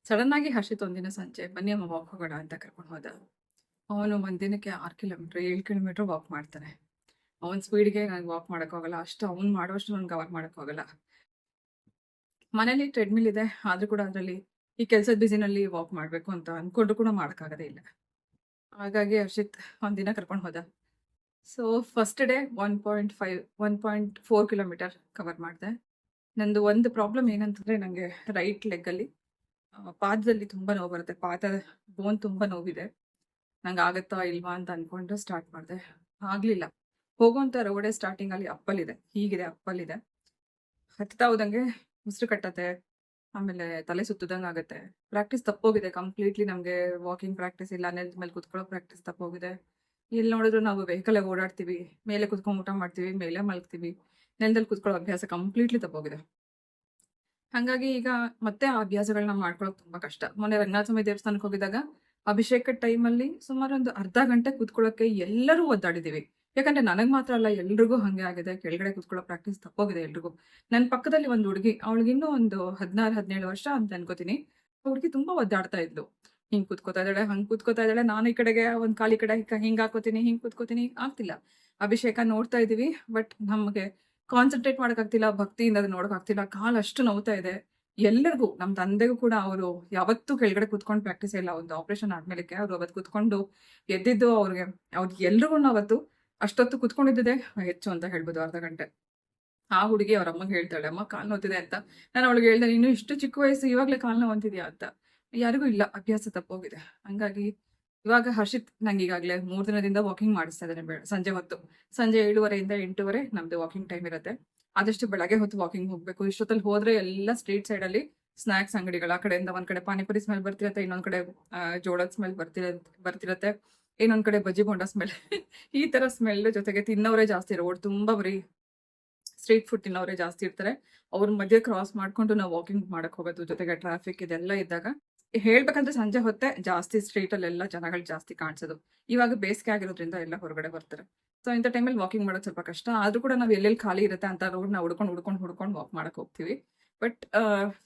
S1: ಸಡನ್ನಾಗಿ ಹರ್ಷಿತ್ ಒಂದಿನ ಸಂಜೆ ಬನ್ನಿ ಅಮ್ಮ ವಾಕ್ ಹೋಗೋಣ ಅಂತ ಕರ್ಕೊಂಡು ಹೋದ. ಅವನು ಒಂದು ದಿನಕ್ಕೆ 6 ಕಿಲೋಮೀಟ್ರ್ 7 ಕಿಲೋಮೀಟ್ರ್ ವಾಕ್ ಮಾಡ್ತಾನೆ. ಅವನ ಸ್ಪೀಡ್ಗೆ ನನಗೆ ವಾಕ್ ಮಾಡೋಕ್ಕಾಗಲ್ಲ, ಅಷ್ಟು ಅವ್ನು ಮಾಡೋಷ್ಟು ನನಗೆ ಕವರ್ ಮಾಡೋಕ್ಕಾಗಲ್ಲ. ಮನೇಲಿ ಟ್ರೆಡ್ಮಿಲ್ ಇದೆ, ಆದರೂ ಕೂಡ ಅದರಲ್ಲಿ ಈ ಕೆಲಸದ ಬ್ಯುಸಿನಲ್ಲಿ ವಾಕ್ ಮಾಡಬೇಕು ಅಂತ ಅಂದ್ಕೊಂಡ್ರು ಕೂಡ ಮಾಡೋಕ್ಕಾಗೋದೇ ಇಲ್ಲ. ಹಾಗಾಗಿ ಹರ್ಷಿತ್ ಒಂದಿನ ಕರ್ಕೊಂಡು ಹೋದ. So first day 1.4 kilometre cover ಮಾಡಿದೆ. ನಂದು ಒಂದು ಪ್ರಾಬ್ಲಮ್ ಏನಂತಂದರೆ, ನನಗೆ ರೈಟ್ ಲೆಗ್ಗಲ್ಲಿ ಪಾದದಲ್ಲಿ ತುಂಬ ನೋವು ಬರುತ್ತೆ. ಪಾದದ ಬೋನ್ ತುಂಬ ನೋವಿದೆ. ನಂಗೆ ಆಗುತ್ತಾ ಇಲ್ವಾ ಅಂತ ಅಂದ್ಕೊಂಡು ಸ್ಟಾರ್ಟ್ ಮಾಡಿದೆ. ಆಗಲಿಲ್ಲ. ಹೋಗುವಂಥ ರೋಡೆ ಸ್ಟಾರ್ಟಿಂಗಲ್ಲಿ ಅಪ್ಪಲ್ಲಿದೆ, ಹೀಗಿದೆ ಅಪ್ಪಲ್ಲಿದೆ. ಹತ್ತಾ ಹೋದಂಗೆ ಉಸಿರು ಕಟ್ಟತ್ತೆ, ಆಮೇಲೆ ತಲೆ ಸುತ್ತದಂಗೆ ಆಗುತ್ತೆ. ಪ್ರಾಕ್ಟೀಸ್ ತಪ್ಪೋಗಿದೆ ಕಂಪ್ಲೀಟ್ಲಿ. ನಮಗೆ ವಾಕಿಂಗ್ ಪ್ರಾಕ್ಟೀಸ್ ಇಲ್ಲ, ನೆಲದ ಮೇಲೆ ಕುತ್ಕೊಳ್ಳೋ ಪ್ರಾಕ್ಟೀಸ್ ತಪ್ಪೋಗಿದೆ. ಎಲ್ಲಿ ನೋಡಿದ್ರು ನಾವು ವೆಹಿಕಲಾಗಿ ಓಡಾಡ್ತೀವಿ, ಮೇಲೆ ಕುತ್ಕೊಂಡು ಊಟ ಮಾಡ್ತೀವಿ, ಮೇಲೆ ಮಲಗ್ತೀವಿ. ನೆಲದಲ್ಲಿ ಕುತ್ಕೊಳ್ಳೋ ಅಭ್ಯಾಸ ಕಂಪ್ಲೀಟ್ಲಿ ತಪ್ಪೋಗಿದೆ. ಹಾಗಾಗಿ ಈಗ ಮತ್ತೆ ಆ ಅಭ್ಯಾಸಗಳನ್ನ ಮಾಡ್ಕೊಳ್ಳೋಕೆ ತುಂಬ ಕಷ್ಟ. ಮೊನ್ನೆ ರಂಗನಾಥಸ್ವಾಮಿ ದೇವಸ್ಥಾನಕ್ಕೆ ಹೋಗಿದ್ದಾಗ ಅಭಿಷೇಕದ ಟೈಮಲ್ಲಿ ಸುಮಾರು ಒಂದು ಅರ್ಧ ಗಂಟೆ ಕುತ್ಕೊಳ್ಳೋಕ್ಕೆ ಎಲ್ಲರೂ ಒದ್ದಾಡಿದ್ದೀವಿ. ಯಾಕಂದರೆ ನನಗೆ ಮಾತ್ರ ಅಲ್ಲ, ಎಲ್ರಿಗೂ ಹಾಗೆ ಆಗಿದೆ. ಕೆಳಗಡೆ ಕುತ್ಕೊಳ್ಳೋ ಪ್ರಾಕ್ಟೀಸ್ ತಪ್ಪೋಗಿದೆ ಎಲ್ರಿಗೂ. ನನ್ನ ಪಕ್ಕದಲ್ಲಿ ಒಂದು ಹುಡುಗಿ, ಅವಳಿಗಿನ್ನೂ ಒಂದು 16-17 ವರ್ಷ ಅಂತ ಅನ್ಕೋತೀನಿ. ಹುಡುಗಿ ತುಂಬ ಒದ್ದಾಡ್ತಾ ಇದ್ಲು. ಹಿಂಗೆ ಕುತ್ಕೋತಾ ಇದ್ದಾಳೆ, ಹಂಗೆ ಕುತ್ಕೋತಾ ಇದ್ದಾಳೆ. ನಾನು ಈ ಕಡೆಗೆ ಒಂದು ಕಾಲಿ ಕಡೆ ಹಿಂಗೆ ಹಾಕೋತೀನಿ, ಹಿಂಗೆ ಕುತ್ಕೋತೀನಿ, ಆಗ್ತಿಲ್ಲ. ಅಭಿಷೇಕ ನೋಡ್ತಾ ಇದ್ದೀವಿ, ಬಟ್ ನಮಗೆ ಕಾನ್ಸಂಟ್ರೇಟ್ ಮಾಡೋಕ್ಕಾಗ್ತಿಲ್ಲ, ಭಕ್ತಿಯಿಂದ ಅದು ನೋಡೋಕ್ಕಾಗ್ತಿಲ್ಲ. ಕಾಲು ಅಷ್ಟು ನೋವ್ತಾ ಇದೆ ಎಲ್ಲರಿಗೂ. ನಮ್ಮ ತಂದೆಗೂ ಕೂಡ, ಅವರು ಯಾವತ್ತೂ ಕೆಳಗಡೆ ಕುತ್ಕೊಂಡು ಪ್ರಾಕ್ಟೀಸ್ ಇಲ್ಲ. ಒಂದು ಆಪ್ರೇಷನ್ ಆದ್ಮೇಲೆ ಅವರು ಅವತ್ತು ಕುತ್ಕೊಂಡು ಎದ್ದಿದ್ದು ಅವ್ರಿಗೆ ಎಲ್ರಿಗೂ ಅವತ್ತು ಅಷ್ಟೊತ್ತು ಕುತ್ಕೊಂಡಿದ್ದೆ ಹೆಚ್ಚು ಅಂತ ಹೇಳ್ಬೋದು, ಅರ್ಧ ಗಂಟೆ. ಆ ಹುಡುಗಿ ಅವ್ರ ಅಮ್ಮಗೆ ಹೇಳ್ತಾಳೆ, ಅಮ್ಮ ಕಾಲು ನೋವ್ತಿದೆ ಅಂತ. ನಾನು ಅವಳಿಗೆ ಹೇಳ್ದೆ, ನೀನು ಇಷ್ಟು ಚಿಕ್ಕ ವಯಸ್ಸು ಇವಾಗಲೇ ಕಾಲು ನೋವಂತಿದ್ಯಾ ಅಂತ. ಯಾರಿಗೂ ಇಲ್ಲ, ಅಭ್ಯಾಸ ತಪ್ಪೋಗಿದೆ. ಹಂಗಾಗಿ ಇವಾಗ ಹರ್ಷಿತ್ ನಂಗೆ ಈಗಾಗಲೇ 3 ದಿನದಿಂದ ವಾಕಿಂಗ್ ಮಾಡಿಸ್ತಾ ಇದ್ದಾನೆ. ಸಂಜೆ ಹೊತ್ತು, ಸಂಜೆ 7:30 ಇಂದ 8:30 ನಮ್ಮದು ವಾಕಿಂಗ್ ಟೈಮ್ ಇರುತ್ತೆ. ಆದಷ್ಟು ಬೆಳಗ್ಗೆ ಹೊತ್ತು ವಾಕಿಂಗ್ ಹೋಗಬೇಕು. ಇಷ್ಟೊತ್ತಲ್ಲಿ ಹೋದರೆ ಎಲ್ಲ ಸ್ಟ್ರೀಟ್ ಸೈಡಲ್ಲಿ ಸ್ನ್ಯಾಕ್ಸ್ ಅಂಗಡಿಗಳು, ಆ ಕಡೆಯಿಂದ ಒಂದು ಕಡೆ ಪಾನಿಪುರಿ ಸ್ಮೆಲ್ ಬರ್ತಿರತ್ತೆ, ಇನ್ನೊಂದು ಕಡೆ ಜೋಳದ ಸ್ಮೆಲ್ ಬರ್ತಿರತ್ತೆ, ಇನ್ನೊಂದು ಕಡೆ ಬಜ್ಜಿ ಬೋಂಡ ಸ್ಮೆಲ್. ಈ ಥರ ಸ್ಮೆಲ್ ಜೊತೆಗೆ ತಿನ್ನೋರೇ ಜಾಸ್ತಿ. ರೋಡ್ ತುಂಬ ಬರೀ ಸ್ಟ್ರೀಟ್ ಫುಡ್ ತಿನ್ನೋರೇ ಜಾಸ್ತಿ ಇರ್ತಾರೆ. ಅವ್ರ ಮಧ್ಯೆ ಕ್ರಾಸ್ ಮಾಡಿಕೊಂಡು ನಾವು ವಾಕಿಂಗ್ ಮಾಡೋಕ್ಕೆ ಹೋಗೋದು, ಜೊತೆಗೆ ಟ್ರಾಫಿಕ್ ಇದೆಲ್ಲ ಇದ್ದಾಗ ಹೇಳ್ಬೇಕಂದ್ರೆ ಸಂಜೆ ಹೊತ್ತೆ ಜಾಸ್ತಿ ಸ್ಟ್ರೀಟಲ್ಲೆಲ್ಲ ಜನಗಳು ಜಾಸ್ತಿ ಕಾಣಿಸೋದು. ಇವಾಗ ಬೇಸಿಗೆ ಆಗಿರೋದ್ರಿಂದ ಎಲ್ಲ ಹೊರಗಡೆ ಬರ್ತಾರೆ. ಸೊ ಇಂಥ ಟೈಮಲ್ಲಿ ವಾಕಿಂಗ್ ಮಾಡೋದು ಸ್ವಲ್ಪ ಕಷ್ಟ. ಆದರೂ ಕೂಡ ನಾವು ಎಲ್ಲೆಲ್ಲಿ ಖಾಲಿ ಇರುತ್ತೆ ಅಂತ ರೋಡ್ನ ಹುಡ್ಕೊಂಡು ವಾಕ್ ಮಾಡೋಕ್ಕೆ ಹೋಗ್ತೀವಿ. ಬಟ್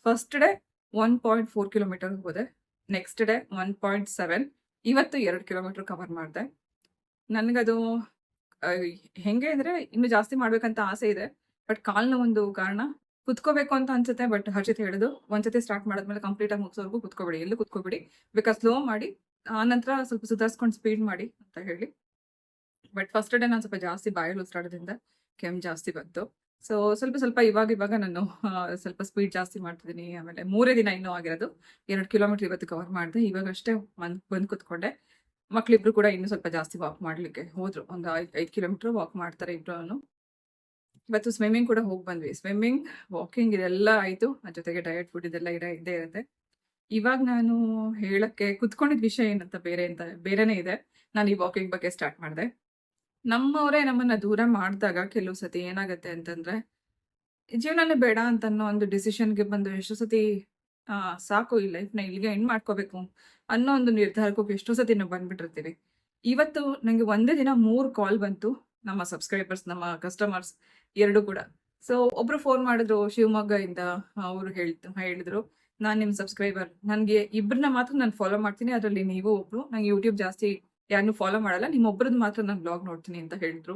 S1: ಫಸ್ಟ್ ಡೇ 1.4 ಕಿಲೋಮೀಟರ್ ಹೋದೆ. Next day 1.7. ಇವತ್ತು 2 ಕಿಲೋಮೀಟರ್ ಕವರ್ ಮಾಡಿದೆ. ನನಗದು ಹೆಂಗೆ ಅಂದರೆ ಇನ್ನೂ ಜಾಸ್ತಿ ಮಾಡಬೇಕಂತ ಆಸೆ ಇದೆ. ಬಟ್ ಕಾಲ್ನ ಒಂದು ಕಾರಣ ಕುತ್ಕೋಬೇಕು ಅಂತ ಅನ್ಸುತ್ತೆ. ಬಟ್ ಹರ್ಷಿತ್ ಹೇಳಿದ್ದು ಒಂದ್ಸತಿ ಸ್ಟಾರ್ಟ್ ಮಾಡಿದ್ಮೇಲೆ ಕಂಪ್ಲೀಟಾಗಿ ಮುಗಿಸೋವರೆಗೂ ಕುತ್ಕೋಬೇಡಿ, ಎಲ್ಲೂ ಕುತ್ಕೋಬೇಡಿ, ಬೇಕಾದ್ರೆ ಸ್ಲೋ ಮಾಡಿ, ಆನಂತರ ಸ್ವಲ್ಪ ಸುಧಾರಿಸ್ಕೊಂಡು ಸ್ಪೀಡ್ ಮಾಡಿ ಅಂತ ಹೇಳಿ. ಬಟ್ ಫಸ್ಟ್ ಡೇ ನಾನು ಸ್ವಲ್ಪ ಜಾಸ್ತಿ ಬಾಯಲ್ಲಿ ಉಸಿರಾಡೋದ್ರಿಂದ ಕೆಮ್ಮು ಜಾಸ್ತಿ ಬಂತು. ಸೊ ಸ್ವಲ್ಪ ಇವಾಗ ನಾನು ಸ್ವಲ್ಪ ಸ್ಪೀಡ್ ಜಾಸ್ತಿ ಮಾಡ್ತಿದ್ದೀನಿ. ಆಮೇಲೆ 3 ದಿನ ಇನ್ನೂ ಆಗಿರೋದು. 2 ಕಿಲೋಮೀಟರ್ ಇವತ್ತು ಕವರ್ ಮಾಡಿದೆ. ಇವಾಗಷ್ಟೇ ಬಂದು ಕುತ್ಕೊಂಡೆ. ಮಕ್ಳಿಬ್ರು ಕೂಡ ಇನ್ನೂ ಸ್ವಲ್ಪ ಜಾಸ್ತಿ ವಾಕ್ ಮಾಡ್ಲಿಕ್ಕೆ ಹೋದ್ರು. ಒಂದು 5 ಕಿಲೋಮೀಟರ್ ವಾಕ್ ಮಾಡ್ತಾರೆ ಇಬ್ರು. ಇವತ್ತು ಸ್ವಿಮ್ಮಿಂಗ್ ಕೂಡ ಹೋಗಿ ಬಂದ್ವಿ. ಸ್ವಿಮ್ಮಿಂಗ್, ವಾಕಿಂಗ್ ಇದೆಲ್ಲ ಆಯಿತು. ಅದ್ರ ಜೊತೆಗೆ ಡಯಟ್ ಫುಡ್ ಇದೆಲ್ಲ ಇದ್ದೇ ಇರುತ್ತೆ. ಇವಾಗ ನಾನು ಹೇಳಕ್ಕೆ ಕುತ್ಕೊಂಡಿದ್ದ ವಿಷಯ ಏನಂತ ಬೇರೆನೇ ಇದೆ. ನಾನು ಈ ವಾಕಿಂಗ್ ಬಗ್ಗೆ ಸ್ಟಾರ್ಟ್ ಮಾಡಿದೆ. ನಮ್ಮವರೇ ನಮ್ಮನ್ನ ದೂರ ಮಾಡಿದಾಗ ಕೆಲವು ಸತಿ ಏನಾಗುತ್ತೆ ಅಂತಂದ್ರೆ ಜೀವನನೇ ಬೇಡ ಅಂತ ಅನ್ನೋ ಒಂದು ಡಿಸಿಷನ್ಗೆ ಬಂದು ಎಷ್ಟೋ ಸತಿ ಸಾಕು ಈ ಲೈಫ್ನ ಇಲ್ಲಿಗೆ ಎಂಡ್ ಮಾಡ್ಕೋಬೇಕು ಅನ್ನೋ ಒಂದು ನಿರ್ಧಾರಕ್ಕೆ ಎಷ್ಟೋ ಸತಿ ನಾವು ಬಂದ್ಬಿಟ್ಟಿರ್ತೀವಿ. ಇವತ್ತು ನನಗೆ ಒಂದೇ ದಿನ 3 ಕಾಲ್ ಬಂತು. ನಮ್ಮ ಸಬ್ಸ್ಕ್ರೈಬರ್ಸ್, ನಮ್ಮ ಕಸ್ಟಮರ್ಸ್ 2 ಕೂಡ. ಸೊ ಒಬ್ರು ಫೋನ್ ಮಾಡಿದ್ರು ಶಿವಮೊಗ್ಗದಿಂದ. ಅವರು ಹೇಳಿದ್ರು, ನಾನು ನಿಮ್ಮ ಸಬ್ಸ್ಕ್ರೈಬರ್, ನನಗೆ ಇಬ್ಬರನ್ನ ಮಾತ್ರ ನಾನು ಫಾಲೋ ಮಾಡ್ತೀನಿ, ಅದರಲ್ಲಿ ನೀವು ಒಬ್ರು. ನಂಗೆ ಯೂಟ್ಯೂಬ್ ಜಾಸ್ತಿ ಯಾರನ್ನೂ ಫಾಲೋ ಮಾಡಲ್ಲ, ನಿಮ್ಮೊಬ್ರದ್ದು ಮಾತ್ರ ನಾನು ಬ್ಲಾಗ್ ನೋಡ್ತೀನಿ ಅಂತ ಹೇಳಿದ್ರು.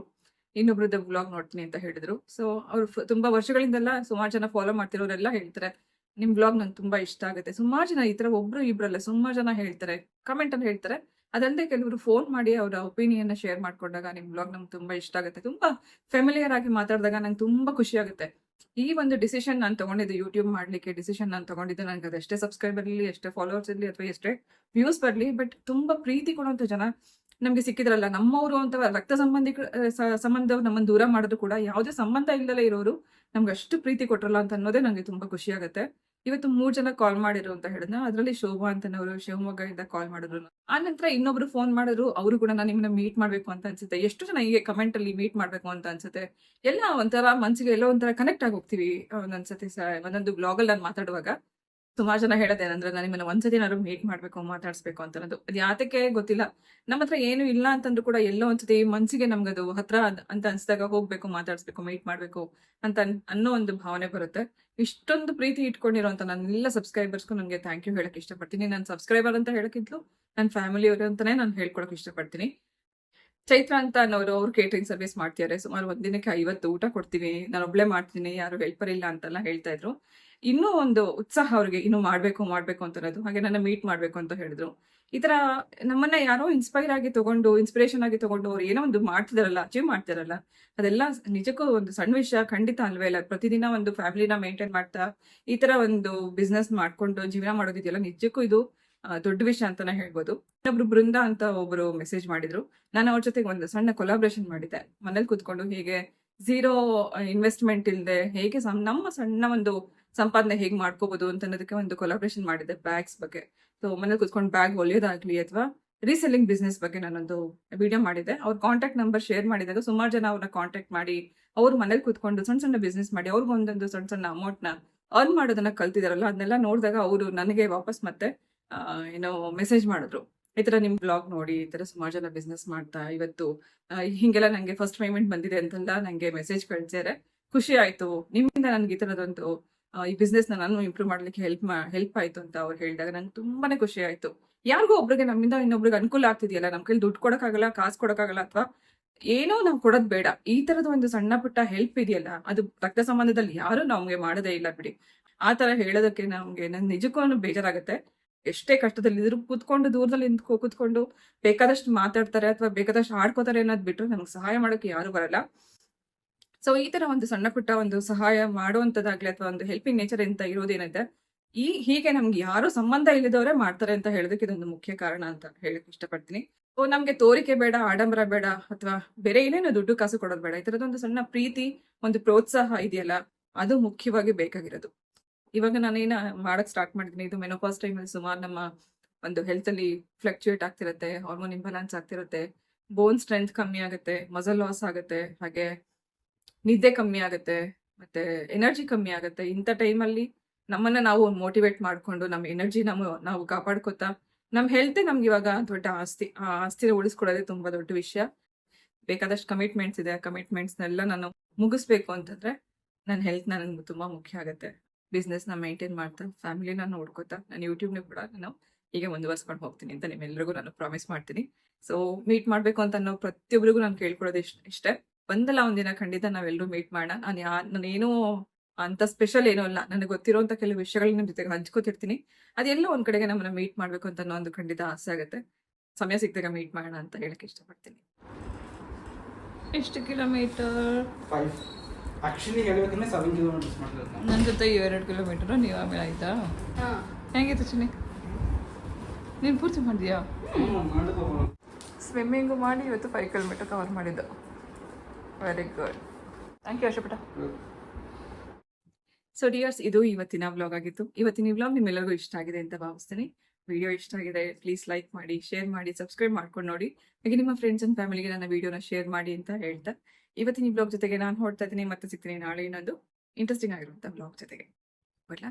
S1: ಇನ್ನೊಬ್ರದ್ದು ಬ್ಲಾಗ್ ನೋಡ್ತೀನಿ ಅಂತ ಹೇಳಿದ್ರು. ಸೊ ಅವ್ರು ತುಂಬಾ ವರ್ಷಗಳಿಂದೆಲ್ಲ ಸುಮಾರು ಜನ ಫಾಲೋ ಮಾಡ್ತಿರೋರೆಲ್ಲ ಹೇಳ್ತಾರೆ, ನಿಮ್ಮ ಬ್ಲಾಗ್ ನಂಗೆ ತುಂಬಾ ಇಷ್ಟ ಆಗುತ್ತೆ. ಸುಮಾರು ಜನ ಈ ಥರ ಒಬ್ರು ಇಬ್ಬರಲ್ಲ ಸುಮಾರು ಜನ ಹೇಳ್ತಾರೆ, ಕಮೆಂಟ್ ಅಲ್ಲಿ ಹೇಳ್ತಾರೆ. ಅದಲ್ಲದೆ ಕೆಲವರು ಫೋನ್ ಮಾಡಿ ಅವರ ಒಪಿನಿಯನ್ ಶೇರ್ ಮಾಡ್ಕೊಂಡಾಗ ನಿಮ್ಮ ಬ್ಲಾಗ್ ನಮ್ಗೆ ತುಂಬಾ ಇಷ್ಟ ಆಗುತ್ತೆ, ತುಂಬಾ ಫೆಮಿಲಿಯರ್ ಆಗಿ ಮಾತಾಡಿದಾಗ ನಂಗೆ ತುಂಬಾ ಖುಷಿ ಆಗುತ್ತೆ. ಈ ಒಂದು ಡಿಸಿಷನ್ ನಾನು ತಗೊಂಡಿದ್ದು, ಯೂಟ್ಯೂಬ್ ಮಾಡ್ಲಿಕ್ಕೆ ಡಿಸಿಷನ್ ನಾನು ತಗೊಂಡಿದ್ದು, ನನಗೆ ಅದು ಎಷ್ಟೇ ಸಬ್ಸ್ಕ್ರೈಬರ್ ಇರಲಿ, ಎಷ್ಟೇ ಫಾಲೋವರ್ಸ್ ಇರಲಿ, ಅಥವಾ ಎಷ್ಟೇ ವ್ಯೂಸ್ ಬರಲಿ, ಬಟ್ ತುಂಬಾ ಪ್ರೀತಿ ಕೊಡುವಂಥ ಜನ ನಮ್ಗೆ ಸಿಕ್ಕಿದ್ರಲ್ಲ. ನಮ್ಮವರು ಅಂತ ರಕ್ತ ಸಂಬಂಧ ನಮ್ಮನ್ನು ದೂರ ಮಾಡೋದು ಕೂಡ ಯಾವುದೇ ಸಂಬಂಧ ಇಲ್ಲದಲೇ ಇರೋರು ನಮ್ಗೆ ಅಷ್ಟು ಪ್ರೀತಿ ಕೊಟ್ರಲ್ಲ ಅಂತ ಅನ್ನೋದೇ ನನಗೆ ತುಂಬಾ ಖುಷಿ ಆಗುತ್ತೆ. ಇವತ್ತು 3 ಜನ ಕಾಲ್ ಮಾಡಿದ್ರು ಅಂತ ಹೇಳಿದ್ನ, ಅದರಲ್ಲಿ ಶೋಭಾ ಅಂತನವರು ಶಿವಮೊಗ್ಗದಿಂದ ಕಾಲ್ ಮಾಡಿದ್ರು. ಆ ನಂತರ ಇನ್ನೊಬ್ರು ಫೋನ್ ಮಾಡಿದ್ರು, ಅವರು ಕೂಡ ನಾನು ನಿಮ್ಮನ್ನ ಮೀಟ್ ಮಾಡ್ಬೇಕು ಅಂತ ಅನ್ಸುತ್ತೆ. ಎಷ್ಟು ಜನ ಹೀಗೆ ಕಮೆಂಟ್ ಅಲ್ಲಿ ಮೀಟ್ ಮಾಡ್ಬೇಕು ಅಂತ ಅನ್ಸುತ್ತೆ. ಎಲ್ಲ ಒಂಥರ ಮನ್ಸಿಗೆ ಎಲ್ಲೋ ಒಂಥರ ಕನೆಕ್ಟ್ ಆಗಿ ಹೋಗ್ತೀವಿ. ಒಂದೊಂದ್ಸತಿ ಒಂದೊಂದು ಬ್ಲಾಗ್ ಅಲ್ಲಿ ನಾನು ಮಾತಾಡುವಾಗ ಸುಮಾರು ಜನ ಹೇಳೋದೇನಂದ್ರೆ, ನಾನು ನಿಮ್ಮನ್ನ ಒಂದ್ಸತಿ ಏನಾದ್ರು ಮೀಟ್ ಮಾಡ್ಬೇಕು, ಮಾತಾಡ್ಸ್ಬೇಕು ಅಂತ ಅನ್ನೋದು. ಅದು ಯಾತಕ್ಕೆ ಗೊತ್ತಿಲ್ಲ. ನಮ್ಮ ಹತ್ರ ಏನು ಇಲ್ಲ ಅಂತಂದ್ರೂ ಕೂಡ ಎಲ್ಲೋ ಒಂದ್ಸತಿ ಮನ್ಸಿಗೆ ನಮ್ಗದು ಹತ್ರ ಅಂತ ಅನ್ಸಿದಾಗ ಹೋಗ್ಬೇಕು, ಮಾತಾಡ್ಸ್ಬೇಕು, ಮೀಟ್ ಮಾಡ್ಬೇಕು ಅಂತ ಅನ್ನೋ ಒಂದು ಭಾವನೆ ಬರುತ್ತೆ. ಇಷ್ಟೊಂದು ಪ್ರೀತಿ ಇಟ್ಕೊಂಡಿರೋಂಥ ನನ್ನೆಲ್ಲ ಸಬ್ಸ್ಕ್ರೈಬರ್ಸ್ಗೂ ನನಗೆ ಥ್ಯಾಂಕ್ ಯು ಹೇಳಕ್ ಇಷ್ಟಪಡ್ತೀನಿ. ನನ್ನ ಸಬ್ಸ್ಕ್ರೈಬರ್ ಅಂತ ಹೇಳಕ್ಕಿಂತಲೂ ನನ್ನ ಫ್ಯಾಮಿಲಿಯವರು ಅಂತಾನೆ ನಾನು ಹೇಳ್ಕೊಳಕ್ ಇಷ್ಟಪಡ್ತೀನಿ. ಚೈತ್ರ ಅಂತ ಅನ್ನೋರು, ಅವ್ರು ಕೇಟರಿಂಗ್ ಸರ್ವಿಸ್ ಮಾಡ್ತಿದ್ದಾರೆ. ಸುಮಾರು ಒಂದಿನಕ್ಕೆ 50 ಊಟ ಕೊಡ್ತೀವಿ, ನಾನು ಒಬ್ಳೆ ಮಾಡ್ತೀನಿ, ಯಾರು ಹೆಲ್ಪರ್ ಇಲ್ಲ ಅಂತೆಲ್ಲ ಹೇಳ್ತಾ ಇದ್ರು. ಇನ್ನೂ ಒಂದು ಉತ್ಸಾಹ ಅವ್ರಿಗೆ, ಇನ್ನೂ ಮಾಡ್ಬೇಕು ಅಂತ ಅನ್ನೋದು. ಹಾಗೆ ನನ್ನ ಮೀಟ್ ಮಾಡ್ಬೇಕು ಅಂತ ಹೇಳಿದ್ರು. ಈ ತರ ನಮ್ಮನ್ನ ಯಾರೋ ಇನ್ಸ್ಪಿರೇಷನ್ ಆಗಿ ತಗೊಂಡು ಅವ್ರು ಏನೋ ಒಂದು ಮಾಡ್ತಿದಾರಲ್ಲ, ಅಚೀವ್ ಮಾಡ್ತಿದಾರಲ್ಲ, ಅದೆಲ್ಲ ನಿಜಕ್ಕೂ ಒಂದು ಸಣ್ಣ ವಿಷಯ ಖಂಡಿತ ಅಲ್ವೇ ಇಲ್ಲ. ಪ್ರತಿದಿನ ಒಂದು ಫ್ಯಾಮಿಲಿನ ಮೇಂಟೈನ್ ಮಾಡ್ತಾ ಈ ತರ ಒಂದು ಬಿಸ್ನೆಸ್ ಮಾಡ್ಕೊಂಡು ಜೀವನ ಮಾಡೋದಿದೆಯಲ್ಲ, ನಿಜಕ್ಕೂ ಇದು ದೊಡ್ಡ ವಿಷಯ ಅಂತಾನೆ ಹೇಳ್ಬೋದು. ಇನ್ನೊಬ್ರು ಬೃಂದ ಅಂತ ಒಬ್ರು ಮೆಸೇಜ್ ಮಾಡಿದ್ರು. ನಾನು ಅವ್ರ ಜೊತೆಗೆ ಒಂದು ಸಣ್ಣ ಕೊಲಾಬ್ರೇಷನ್ ಮಾಡಿದ್ದೆ. ಮನೇಲಿ ಕೂತ್ಕೊಂಡು ಹೇಗೆ ಝೀರೋ ಇನ್ವೆಸ್ಟ್ಮೆಂಟ್ ಇಲ್ಲದೆ ಹೇಗೆ ನಮ್ಮ ಸಣ್ಣ ಒಂದು ಸಂಪಾದನೆ ಹೇಗೆ ಮಾಡ್ಕೋಬಹುದು ಅಂತ ಅನ್ನೋದಕ್ಕೆ ಒಂದು ಕೊಲಾಬ್ರೇಷನ್ ಮಾಡಿದ್ದೆ ಬ್ಯಾಗ್ಸ್ ಬಗ್ಗೆ. ಸೊ ಮನೇಲಿ ಕೂತ್ಕೊಂಡು ಬ್ಯಾಗ್ ಹೊಲಿಯೋದಾಗ್ಲಿ ಅಥವಾ ರೀಸೆಲ್ಲಿಂಗ್ ಬಿಸ್ನೆಸ್ ಬಗ್ಗೆ ನಾನೊಂದು ವಿಡಿಯೋ ಮಾಡಿದ್ದೆ. ಅವ್ರ ಕಾಂಟ್ಯಾಕ್ಟ್ ನಂಬರ್ ಶೇರ್ ಮಾಡಿದಾಗ ಸುಮಾರು ಜನ ಅವ್ರನ್ನ ಕಾಂಟ್ಯಾಕ್ಟ್ ಮಾಡಿ ಅವ್ರು ಮನೇಲಿ ಕೂತ್ಕೊಂಡು ಸಣ್ಣ ಬಿಸ್ನೆಸ್ ಮಾಡಿ ಅವ್ರಿಗೆ ಒಂದೊಂದು ಸಣ್ಣ ಅಮೌಂಟ್ನ ಅರ್ನ್ ಮಾಡೋದನ್ನ ಕಲ್ತಿದಾರಲ್ಲ, ಅದನ್ನೆಲ್ಲ ನೋಡಿದಾಗ ಅವರು ನನಗೆ ವಾಪಸ್ ಮತ್ತೆ ಏನೋ ಮೆಸೇಜ್ ಮಾಡಿದ್ರು, ಈ ತರ ನಿಮ್ ಬ್ಲಾಗ್ ನೋಡಿ ಈ ತರ ಸುಮಾರು ಜನ ಬಿಸ್ನೆಸ್ ಮಾಡ್ತಾ ಇವತ್ತು ಹಿಂಗೆಲ್ಲ ನಂಗೆ ಫಸ್ಟ್ ಪೇಮೆಂಟ್ ಬಂದಿದೆ ಅಂತೆಲ್ಲ ನಂಗೆ ಮೆಸೇಜ್ ಕಳ್ಸಿದ್ದಾರೆ. ಖುಷಿ ಆಯ್ತು, ನಿಮ್ಮಿಂದ ನನ್ಗೆ ಈ ತರದೊಂದು ಈ ಬಿಸ್ನೆಸ್ ನಾನು ಇಂಪ್ರೂವ್ ಮಾಡ್ಲಿಕ್ಕೆ ಹೆಲ್ಪ್ ಆಯ್ತು ಅಂತ ಅವ್ರು ಹೇಳಿದಾಗ ನಂಗೆ ತುಂಬಾನೇ ಖುಷಿ ಆಯ್ತು. ಯಾರಿಗೂ ಒಬ್ರಿಗೆ ನಮ್ಮಿಂದ ಇನ್ನೊಬ್ರಿಗೆ ಅನುಕೂಲ ಆಗ್ತಿದೆಯಲ್ಲ, ನಮ್ ಕೈಲಿ ದುಡ್ಡು ಕೊಡಕ್ಕಾಗಲ್ಲ, ಕಾಸು ಕೊಡಕ್ಕಾಗಲ್ಲ, ಅಥವಾ ಏನೋ ನಾವು ಕೊಡೋದ್ ಬೇಡ, ಈ ತರದ ಒಂದು ಸಣ್ಣ ಪುಟ್ಟ ಹೆಲ್ಪ್ ಇದೆಯಲ್ಲ, ಅದು ರಕ್ತ ಸಂಬಂಧದಲ್ಲಿ ಯಾರು ನಮ್ಗೆ ಮಾಡೋದೇ ಇಲ್ಲ ಬಿಡಿ. ಆ ತರ ಹೇಳೋದಕ್ಕೆ ನನ್ ನಿಜಕ್ಕೂ ಬೇಜಾರಾಗತ್ತೆ. ಎಷ್ಟೇ ಕಷ್ಟದಲ್ಲಿದ್ರು ಕೂತ್ಕೊಂಡು ದೂರದಲ್ಲಿ ಕೂತ್ಕೊಂಡು ಬೇಕಾದಷ್ಟು ಮಾತಾಡ್ತಾರೆ ಅಥವಾ ಬೇಕಾದಷ್ಟು ಆಡ್ಕೋತಾರೆ ಅನ್ನೋದು ಬಿಟ್ರೆ ನಮ್ಗೆ ಸಹಾಯ ಮಾಡೋಕೆ ಯಾರು ಬರಲ್ಲ. ಸೊ ಈ ತರ ಒಂದು ಸಣ್ಣ ಪುಟ್ಟ ಒಂದು ಸಹಾಯ ಮಾಡುವಂತದ್ದಾಗ್ಲಿ ಅಥವಾ ಒಂದು ಹೆಲ್ಪಿಂಗ್ ನೇಚರ್ ಅಂತ ಇರೋದೇನಿದೆ, ಹೀಗೆ ನಮ್ಗೆ ಯಾರು ಸಂಬಂಧ ಇಲ್ಲದವರೇ ಮಾಡ್ತಾರೆ ಅಂತ ಹೇಳೋದಕ್ಕೆ ಇದೊಂದು ಮುಖ್ಯ ಕಾರಣ ಅಂತ ಹೇಳಕ್ ಇಷ್ಟಪಡ್ತೀನಿ. ಸೊ ನಮ್ಗೆ ತೋರಿಕೆ ಬೇಡ, ಆಡಂಬರ ಬೇಡ, ಅಥವಾ ಬೇರೆ ಏನೇನೋ ದುಡ್ಡು ಕಾಸು ಕೊಡೋದು ಬೇಡ. ಈ ತರದೊಂದು ಸಣ್ಣ ಪ್ರೀತಿ, ಒಂದು ಪ್ರೋತ್ಸಾಹ ಇದೆಯಲ್ಲ, ಅದು ಮುಖ್ಯವಾಗಿ ಬೇಕಾಗಿರೋದು. ಇವಾಗ ನಾನೇನ ಮಾಡಕ್ ಸ್ಟಾರ್ಟ್ ಮಾಡಿದ್ದೀನಿ, ಇದು ಮೆನೋಪಾಸ್ ಟೈಮಲ್ಲಿ ಸುಮಾರು ನಮ್ಮ ಒಂದು ಹೆಲ್ತ್ ಅಲ್ಲಿ ಫ್ಲಕ್ಚುಯೇಟ್ ಆಗ್ತಿರುತ್ತೆ, ಹಾರ್ಮೋನ್ ಇಂಬ್ಯಾಲೆನ್ಸ್ ಆಗ್ತಿರುತ್ತೆ, ಬೋನ್ ಸ್ಟ್ರೆಂತ್ ಕಮ್ಮಿ ಆಗುತ್ತೆ, ಮಸಲ್ ಲಾಸ್ ಆಗುತ್ತೆ, ಹಾಗೆ ನಿದ್ದೆ ಕಮ್ಮಿ ಆಗುತ್ತೆ, ಮತ್ತೆ ಎನರ್ಜಿ ಕಮ್ಮಿ ಆಗುತ್ತೆ. ಇಂಥ ಟೈಮಲ್ಲಿ ನಮ್ಮನ್ನ ನಾವು ಮೋಟಿವೇಟ್ ಮಾಡ್ಕೊಂಡು ನಮ್ಮ ಎನರ್ಜಿ ನಾವು ಕಾಪಾಡ್ಕೊತಾ ನಮ್ಮ ಹೆಲ್ತೇ ನಮ್ಗೆ ಇವಾಗ ದೊಡ್ಡ ಆಸ್ತಿ. ಆ ಆಸ್ತಿನ ಉಳಿಸ್ಕೊಡೋದೇ ತುಂಬಾ ದೊಡ್ಡ ವಿಷಯ. ಬೇಕಾದಷ್ಟು ಕಮಿಟ್ಮೆಂಟ್ಸ್ ಇದೆ, ಕಮಿಟ್ಮೆಂಟ್ಸ್ನೆಲ್ಲ ನಾನು ಮುಗಿಸ್ಬೇಕು ಅಂತಂದ್ರೆ ನನ್ನ ಹೆಲ್ತ್ ನನಗೆ ತುಂಬಾ ಮುಖ್ಯ ಆಗುತ್ತೆ. ಬಿಸ್ನೆಸ್ನ ಮೇಂಟೈನ್ ಮಾಡ್ತಾ ಫ್ಯಾಮಿಲಿನ ನೋಡ್ಕೋತಾ ನಾನು ಯೂಟ್ಯೂಬ್ನ ಕೂಡ ನಾನು ಹೀಗೆ ಮುಂದುವರ್ಸ್ಕೊಂಡು ಹೋಗ್ತೀನಿ ಅಂತ ನಿಮ್ಮೆಲ್ಲರಿಗೂ ನಾನು ಪ್ರಾಮಿಸ್ ಮಾಡ್ತೀನಿ. ಸೊ ಮೀಟ್ ಮಾಡಬೇಕು ಅಂತ ಅನ್ನೋ ಪ್ರತಿಯೊಬ್ಬರಿಗೂ ನಾನು ಕೇಳ್ಕೊಳ್ಳೋದು ಇಷ್ಟೇ, ಒಂದಲ್ಲ ಒಂದಿನ ಖಂಡಿತ ನಾವೆಲ್ಲರೂ ಮೀಟ್ ಮಾಡೋಣ. ನಾನೇನೋ ಅಂತ ಸ್ಪೆಷಲ್ ಏನೂ ಇಲ್ಲ, ನನಗೆ ಗೊತ್ತಿರೋಂಥ ಕೆಲವು ವಿಷಯಗಳನ್ನ ನಿಮ್ಮ ಜೊತೆಗೆ ಹಂಚ್ಕೋತಿರ್ತೀನಿ. ಅದೆಲ್ಲೋ ಒಂದ್ ಕಡೆಗೆ ನಮ್ಮನ್ನ ಮೀಟ್ ಮಾಡಬೇಕು ಅಂತ ಅನ್ನೋ ಒಂದು ಖಂಡಿತ ಆಸೆ ಆಗುತ್ತೆ. ಸಮಯ ಸಿಕ್ಕಿದಾಗ ಮೀಟ್ ಮಾಡೋಣ ಅಂತ ಹೇಳಕ್ಕೆ ಇಷ್ಟಪಡ್ತೀನಿ. ಎಷ್ಟು ಕಿಲೋಮೀಟರ್?
S2: 5 ಆಕ್ಚುಲಿ ಹೇಳ್ಬೇಕಂದ್ರೆ 7 ಕಿಲೋಮೀಟರ್ಸ್ ಮಾಡ್ತಾರೆ.
S1: ನನ್ನ ಜೊತೆ 2 ಕಿಲೋಮೀಟರು, ನೀವು ಆಮೇಲೆ ಆಯ್ತಾ?
S3: ಹಾಂ,
S1: ಹೆಂಗಿತ್ತು ಚಿನ್ನಿ? ನೀನು ಪೂರ್ತಿ ಮಾಡಿದ್ಯಾ?
S2: ಮಾಡೋದು
S1: ಸ್ವಿಮ್ಮಿಂಗು ಮಾಡಿ ಇವತ್ತು 5 ಕಿಲೋಮೀಟರ್ ಕವರ್ ಮಾಡಿದ್ದು. ವೆರಿ ಗುಡ್, ಥ್ಯಾಂಕ್ ಯು ಅಶೋಪಟ. ಸೊ ಡಿಯರ್ಸ್, ಇದು ಇವತ್ತಿನ ವ್ಲಾಗ್ ಆಗಿತ್ತು. ಇವತ್ತಿನ ಈ ವ್ಲಾಗ್ ನಿಮ್ಮೆಲ್ಲರಿಗೂ ಇಷ್ಟ ಆಗಿದೆ ಅಂತ ಭಾವಿಸ್ತೀನಿ. ವಿಡಿಯೋ ಇಷ್ಟ ಆಗಿದೆ ಪ್ಲೀಸ್ ಲೈಕ್ ಮಾಡಿ, ಶೇರ್ ಮಾಡಿ, ಸಬ್ಸ್ಕ್ರೈಬ್ ಮಾಡ್ಕೊಂಡು ನೋಡಿ. ಹಾಗೆ ನಿಮ್ಮ ಫ್ರೆಂಡ್ಸ್ ಅಂಡ್ ಫ್ಯಾಮಿಲಿಗೆ ನನ್ನ ವಿಡಿಯೋನ ಶೇರ್ ಮಾಡಿ ಅಂತ ಹೇಳ್ತಾ ಇವತ್ತಿನ ಈ ಬ್ಲಾಗ್ ಜೊತೆಗೆ ನಾನು ಹೊರಡ್ತಾ ಇದ್ದೀನಿ. ಮತ್ತೆ ಸಿಗ್ತೀನಿ ನಾಳೆ ಇನ್ನೊಂದು ಇಂಟ್ರೆಸ್ಟಿಂಗ್ ಆಗಿರುವಂಥ ಬ್ಲಾಗ್ ಜೊತೆಗೆ. ಬರಲಾ?